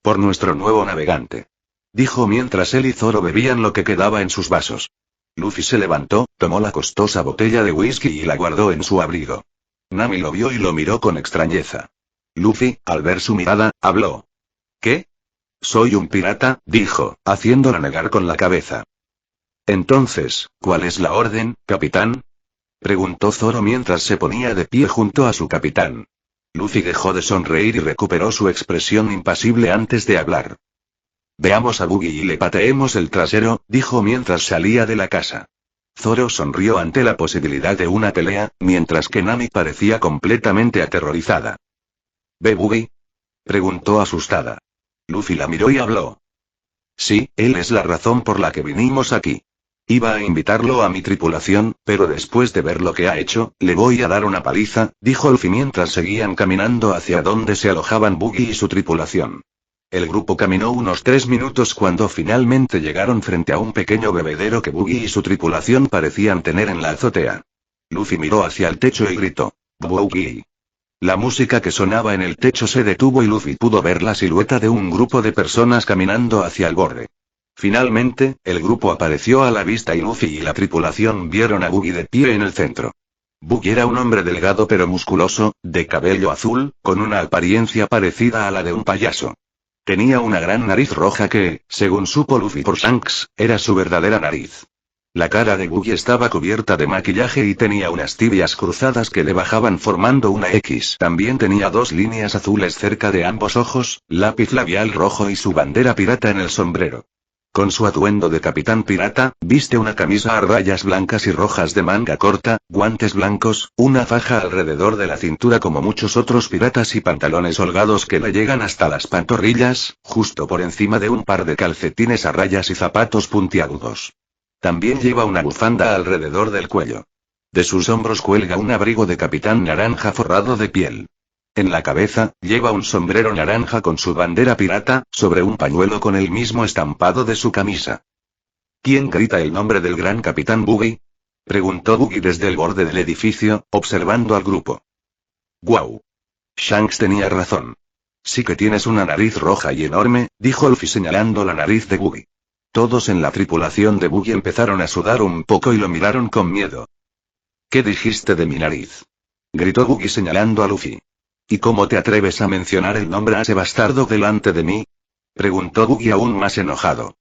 Por nuestro nuevo navegante. Dijo mientras él y Zoro bebían lo que quedaba en sus vasos. Luffy se levantó, tomó la costosa botella de whisky y la guardó en su abrigo. Nami lo vio y lo miró con extrañeza. Luffy, al ver su mirada, habló. ¿Qué? Soy un pirata, dijo, haciéndola negar con la cabeza. Entonces, ¿cuál es la orden, capitán? Preguntó Zoro mientras se ponía de pie junto a su capitán. Luffy dejó de sonreír y recuperó su expresión impasible antes de hablar. Veamos a Buggy y le pateemos el trasero, dijo mientras salía de la casa. Zoro sonrió ante la posibilidad de una pelea, mientras que Nami parecía completamente aterrorizada. ¿Ve Buggy? Preguntó asustada. Luffy la miró y habló. Sí, él es la razón por la que vinimos aquí. Iba a invitarlo a mi tripulación, pero después de ver lo que ha hecho, le voy a dar una paliza, dijo Luffy mientras seguían caminando hacia donde se alojaban Buggy y su tripulación. El grupo caminó unos 3 minutos cuando finalmente llegaron frente a un pequeño bebedero que Buggy y su tripulación parecían tener en la azotea. Luffy miró hacia el techo y gritó. ¡Buggy! La música que sonaba en el techo se detuvo y Luffy pudo ver la silueta de un grupo de personas caminando hacia el borde. Finalmente, el grupo apareció a la vista y Luffy y la tripulación vieron a Buggy de pie en el centro. Buggy era un hombre delgado pero musculoso, de cabello azul, con una apariencia parecida a la de un payaso. Tenía una gran nariz roja que, según supo Luffy por Shanks, era su verdadera nariz. La cara de Buggy estaba cubierta de maquillaje y tenía unas tibias cruzadas que le bajaban formando una X. También tenía 2 líneas azules cerca de ambos ojos, lápiz labial rojo y su bandera pirata en el sombrero. Con su atuendo de capitán pirata, viste una camisa a rayas blancas y rojas de manga corta, guantes blancos, una faja alrededor de la cintura como muchos otros piratas y pantalones holgados que le llegan hasta las pantorrillas, justo por encima de un par de calcetines a rayas y zapatos puntiagudos. También lleva una bufanda alrededor del cuello. De sus hombros cuelga un abrigo de capitán naranja forrado de piel. En la cabeza, lleva un sombrero naranja con su bandera pirata, sobre un pañuelo con el mismo estampado de su camisa. ¿Quién grita el nombre del gran capitán Buggy? Preguntó Buggy desde el borde del edificio, observando al grupo. ¡Guau! Shanks tenía razón. Sí que tienes una nariz roja y enorme, dijo Luffy señalando la nariz de Buggy. Todos en la tripulación de Buggy empezaron a sudar un poco y lo miraron con miedo. ¿Qué dijiste de mi nariz? Gritó Buggy señalando a Luffy. ¿Y cómo te atreves a mencionar el nombre a ese bastardo delante de mí? Preguntó Buggy aún más enojado.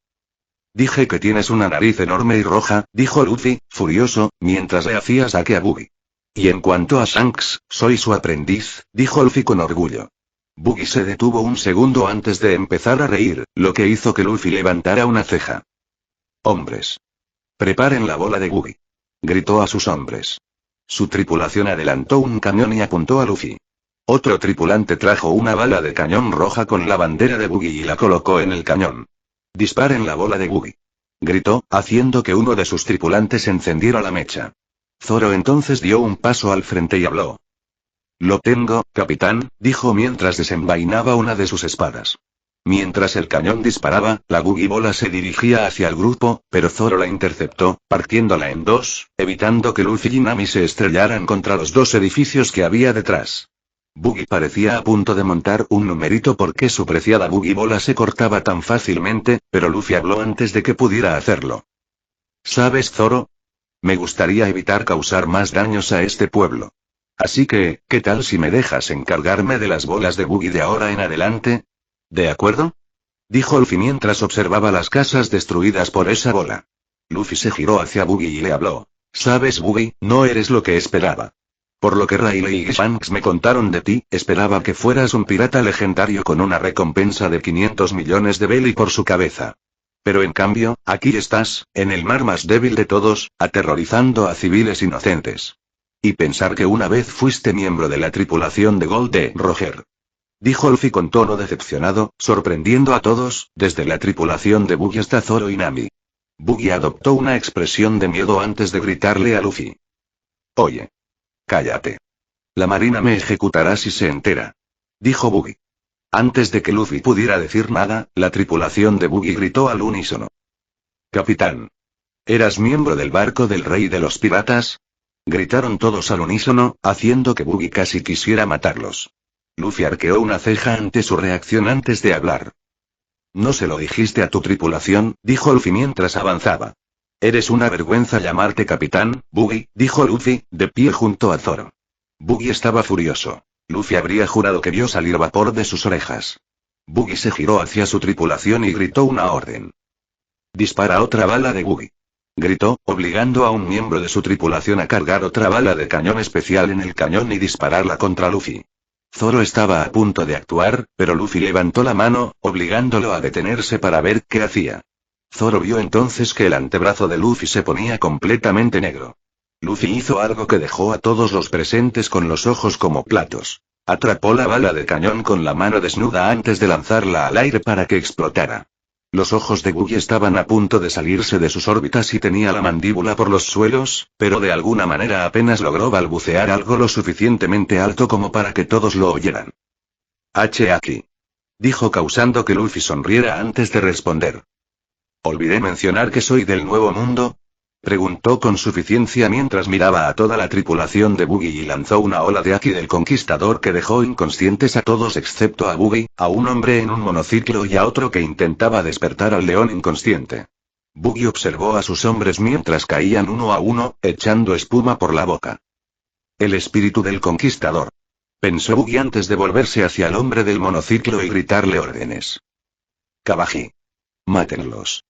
Dije que tienes una nariz enorme y roja, dijo Luffy, furioso, mientras le hacía saque a Buggy. Y en cuanto a Shanks, soy su aprendiz, dijo Luffy con orgullo. Buggy se detuvo un segundo antes de empezar a reír, lo que hizo que Luffy levantara una ceja. Hombres. Preparen la bola de Buggy. Gritó a sus hombres. Su tripulación adelantó un cañón y apuntó a Luffy. Otro tripulante trajo una bala de cañón roja con la bandera de Buggy y la colocó en el cañón. Disparen la bola de Buggy. Gritó, haciendo que uno de sus tripulantes encendiera la mecha. Zoro entonces dio un paso al frente y habló. Lo tengo, capitán, dijo mientras desenvainaba una de sus espadas. Mientras el cañón disparaba, la Buggy bola se dirigía hacia el grupo, pero Zoro la interceptó, partiéndola en 2, evitando que Luffy y Nami se estrellaran contra los 2 edificios que había detrás. Buggy parecía a punto de montar un numerito porque su preciada Buggy bola se cortaba tan fácilmente, pero Luffy habló antes de que pudiera hacerlo. ¿Sabes, Zoro? Me gustaría evitar causar más daños a este pueblo. Así que, ¿qué tal si me dejas encargarme de las bolas de Buggy de ahora en adelante? ¿De acuerdo? Dijo Luffy mientras observaba las casas destruidas por esa bola. Luffy se giró hacia Buggy y le habló. ¿Sabes, Buggy? No eres lo que esperaba. Por lo que Riley y Shanks me contaron de ti, esperaba que fueras un pirata legendario con una recompensa de 500 millones de belly por su cabeza. Pero en cambio, aquí estás, en el mar más débil de todos, aterrorizando a civiles inocentes. Y pensar que una vez fuiste miembro de la tripulación de Gold de Roger. Dijo Luffy con tono decepcionado, sorprendiendo a todos, desde la tripulación de Buggy hasta Zoro y Nami. Buggy adoptó una expresión de miedo antes de gritarle a Luffy. Oye. Cállate. La marina me ejecutará si se entera. Dijo Buggy. Antes de que Luffy pudiera decir nada, la tripulación de Buggy gritó al unísono. Capitán. ¿Eras miembro del barco del rey de los piratas? Gritaron todos al unísono, haciendo que Buggy casi quisiera matarlos. Luffy arqueó una ceja ante su reacción antes de hablar. No se lo dijiste a tu tripulación, dijo Luffy mientras avanzaba. Eres una vergüenza llamarte capitán, Buggy, dijo Luffy, de pie junto a Zoro. Buggy estaba furioso. Luffy habría jurado que vio salir vapor de sus orejas. Buggy se giró hacia su tripulación y gritó una orden. Dispara otra bala de Buggy. Gritó, obligando a un miembro de su tripulación a cargar otra bala de cañón especial en el cañón y dispararla contra Luffy. Zoro estaba a punto de actuar, pero Luffy levantó la mano, obligándolo a detenerse para ver qué hacía. Zoro vio entonces que el antebrazo de Luffy se ponía completamente negro. Luffy hizo algo que dejó a todos los presentes con los ojos como platos. Atrapó la bala de cañón con la mano desnuda antes de lanzarla al aire para que explotara. Los ojos de Buggy estaban a punto de salirse de sus órbitas y tenía la mandíbula por los suelos, pero de alguna manera apenas logró balbucear algo lo suficientemente alto como para que todos lo oyeran. Aquí. Dijo causando que Luffy sonriera antes de responder. ¿Olvidé mencionar que soy del Nuevo Mundo? Preguntó con suficiencia mientras miraba a toda la tripulación de Buggy y lanzó una ola de haki del conquistador que dejó inconscientes a todos excepto a Buggy, a un hombre en un monociclo y a otro que intentaba despertar al león inconsciente. Buggy observó a sus hombres mientras caían uno a uno, echando espuma por la boca. El espíritu del conquistador. Pensó Buggy antes de volverse hacia el hombre del monociclo y gritarle órdenes. Kabaji. Mátenlos.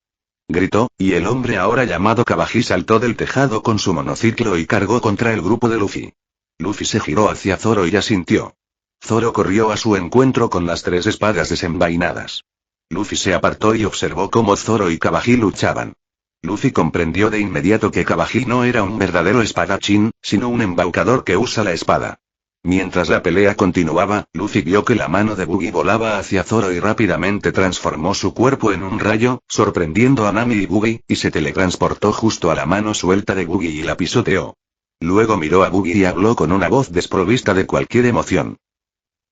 Gritó, y el hombre ahora llamado Kabaji saltó del tejado con su monociclo y cargó contra el grupo de Luffy. Luffy se giró hacia Zoro y asintió. Zoro corrió a su encuentro con las 3 espadas desenvainadas. Luffy se apartó y observó cómo Zoro y Kabaji luchaban. Luffy comprendió de inmediato que Kabaji no era un verdadero espadachín, sino un embaucador que usa la espada. Mientras la pelea continuaba, Luffy vio que la mano de Buggy volaba hacia Zoro y rápidamente transformó su cuerpo en un rayo, sorprendiendo a Nami y Buggy, y se teletransportó justo a la mano suelta de Buggy y la pisoteó. Luego miró a Buggy y habló con una voz desprovista de cualquier emoción.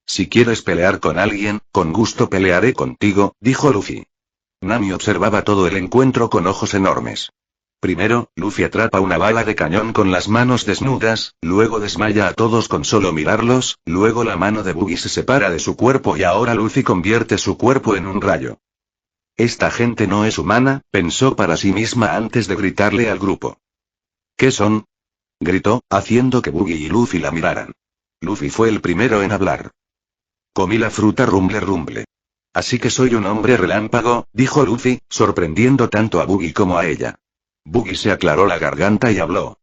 Si quieres pelear con alguien, con gusto pelearé contigo, dijo Luffy. Nami observaba todo el encuentro con ojos enormes. Primero, Luffy atrapa una bala de cañón con las manos desnudas, luego desmaya a todos con solo mirarlos, luego la mano de Buggy se separa de su cuerpo y ahora Luffy convierte su cuerpo en un rayo. Esta gente no es humana, pensó para sí misma antes de gritarle al grupo. ¿Qué son? Gritó, haciendo que Buggy y Luffy la miraran. Luffy fue el primero en hablar. Comí la fruta rumble rumble. Así que soy un hombre relámpago, dijo Luffy, sorprendiendo tanto a Buggy como a ella. Buggy se aclaró la garganta y habló.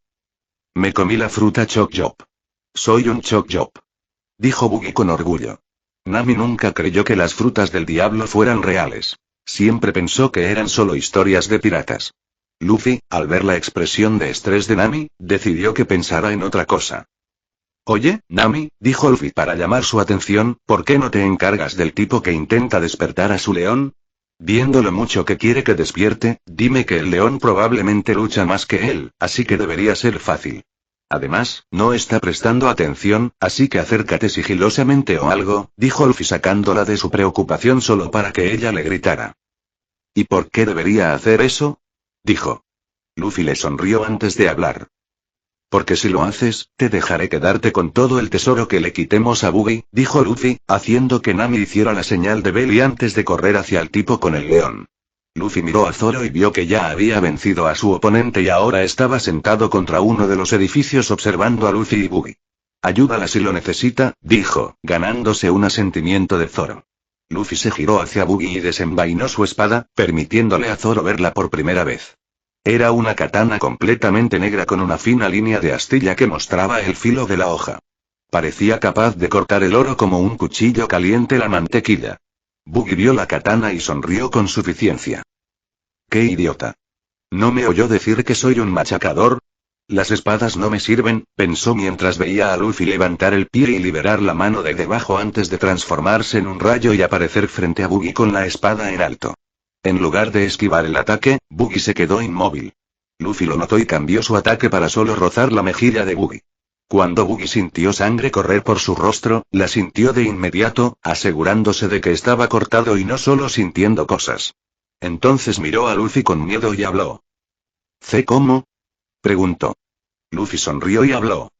Me comí la fruta Chop Chop. Soy un Chop Chop. Dijo Buggy con orgullo. Nami nunca creyó que las frutas del diablo fueran reales. Siempre pensó que eran solo historias de piratas. Luffy, al ver la expresión de estrés de Nami, decidió que pensara en otra cosa. Oye, Nami, dijo Luffy para llamar su atención, ¿por qué no te encargas del tipo que intenta despertar a su león? Viendo lo mucho que quiere que despierte, dime que el león probablemente lucha más que él, así que debería ser fácil. Además, no está prestando atención, así que acércate sigilosamente o algo, dijo Luffy sacándola de su preocupación solo para que ella le gritara. ¿Y por qué debería hacer eso? Dijo. Luffy le sonrió antes de hablar. Porque si lo haces, te dejaré quedarte con todo el tesoro que le quitemos a Buggy, dijo Luffy, haciendo que Nami hiciera la señal de Belly antes de correr hacia el tipo con el león. Luffy miró a Zoro y vio que ya había vencido a su oponente y ahora estaba sentado contra uno de los edificios observando a Luffy y Buggy. Ayúdala si lo necesita, dijo, ganándose un asentimiento de Zoro. Luffy se giró hacia Buggy y desenvainó su espada, permitiéndole a Zoro verla por primera vez. Era una katana completamente negra con una fina línea de astilla que mostraba el filo de la hoja. Parecía capaz de cortar el oro como un cuchillo caliente la mantequilla. Buggy vio la katana y sonrió con suficiencia. ¡Qué idiota! ¿No me oyó decir que soy un machacador? Las espadas no me sirven, pensó mientras veía a Luffy levantar el pie y liberar la mano de debajo antes de transformarse en un rayo y aparecer frente a Buggy con la espada en alto. En lugar de esquivar el ataque, Buggy se quedó inmóvil. Luffy lo notó y cambió su ataque para solo rozar la mejilla de Buggy. Cuando Buggy sintió sangre correr por su rostro, la sintió de inmediato, asegurándose de que estaba cortado y no solo sintiendo cosas. Entonces miró a Luffy con miedo y habló. ¿Sé cómo? Preguntó. Luffy sonrió y habló.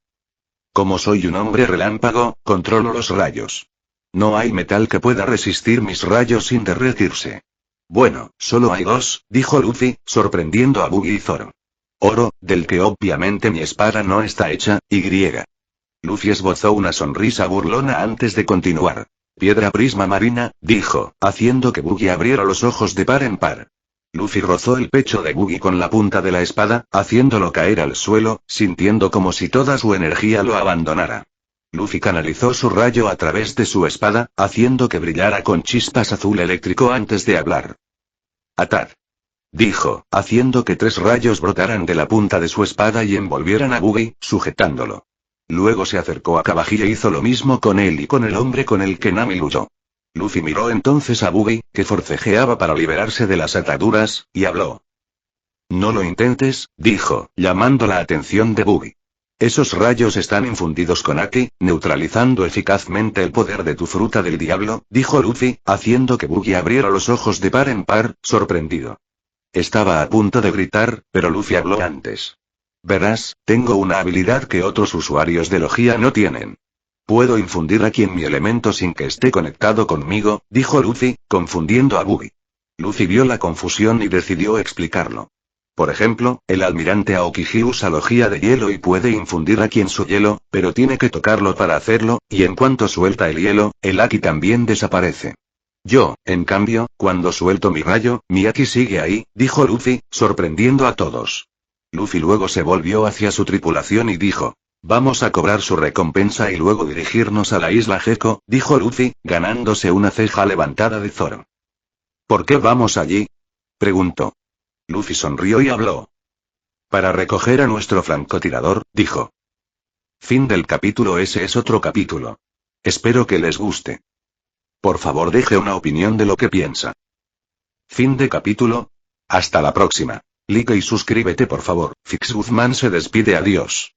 Como soy un hombre relámpago, controlo los rayos. No hay metal que pueda resistir mis rayos sin derretirse. Bueno, solo hay dos, dijo Luffy, sorprendiendo a Buggy y Zoro. Oro, del que obviamente mi espada no está hecha, y griega. Luffy esbozó una sonrisa burlona antes de continuar. Piedra prisma marina, dijo, haciendo que Buggy abriera los ojos de par en par. Luffy rozó el pecho de Buggy con la punta de la espada, haciéndolo caer al suelo, sintiendo como si toda su energía lo abandonara. Luffy canalizó su rayo a través de su espada, haciendo que brillara con chispas azul eléctrico antes de hablar. Atad. Dijo, haciendo que 3 rayos brotaran de la punta de su espada y envolvieran a Buggy, sujetándolo. Luego se acercó a Kabaji e hizo lo mismo con él y con el hombre con el que Nami luchó. Luffy miró entonces a Buggy, que forcejeaba para liberarse de las ataduras, y habló. No lo intentes, dijo, llamando la atención de Buggy. Esos rayos están infundidos con Aki, neutralizando eficazmente el poder de tu fruta del diablo, dijo Luffy, haciendo que Buggy abriera los ojos de par en par, sorprendido. Estaba a punto de gritar, pero Luffy habló antes. Verás, tengo una habilidad que otros usuarios de Logia no tienen. Puedo infundir Aki en mi elemento sin que esté conectado conmigo, dijo Luffy, confundiendo a Buggy. Luffy vio la confusión y decidió explicarlo. Por ejemplo, el almirante Aokiji usa Logia de hielo y puede infundir Aki en su hielo, pero tiene que tocarlo para hacerlo, y en cuanto suelta el hielo, el Aki también desaparece. Yo, en cambio, cuando suelto mi rayo, Miyaki sigue ahí, dijo Luffy, sorprendiendo a todos. Luffy luego se volvió hacia su tripulación y dijo: vamos a cobrar su recompensa y luego dirigirnos a la isla Gecko, dijo Luffy, ganándose una ceja levantada de Zoro. ¿Por qué vamos allí?, preguntó. Luffy sonrió y habló. Para recoger a nuestro francotirador, dijo. Fin del capítulo. Ese es otro capítulo. Espero que les guste. Por favor, deje una opinión de lo que piensa. Fin de capítulo. Hasta la próxima. Like y suscríbete por favor. Fix Guzmán se despide. Adiós.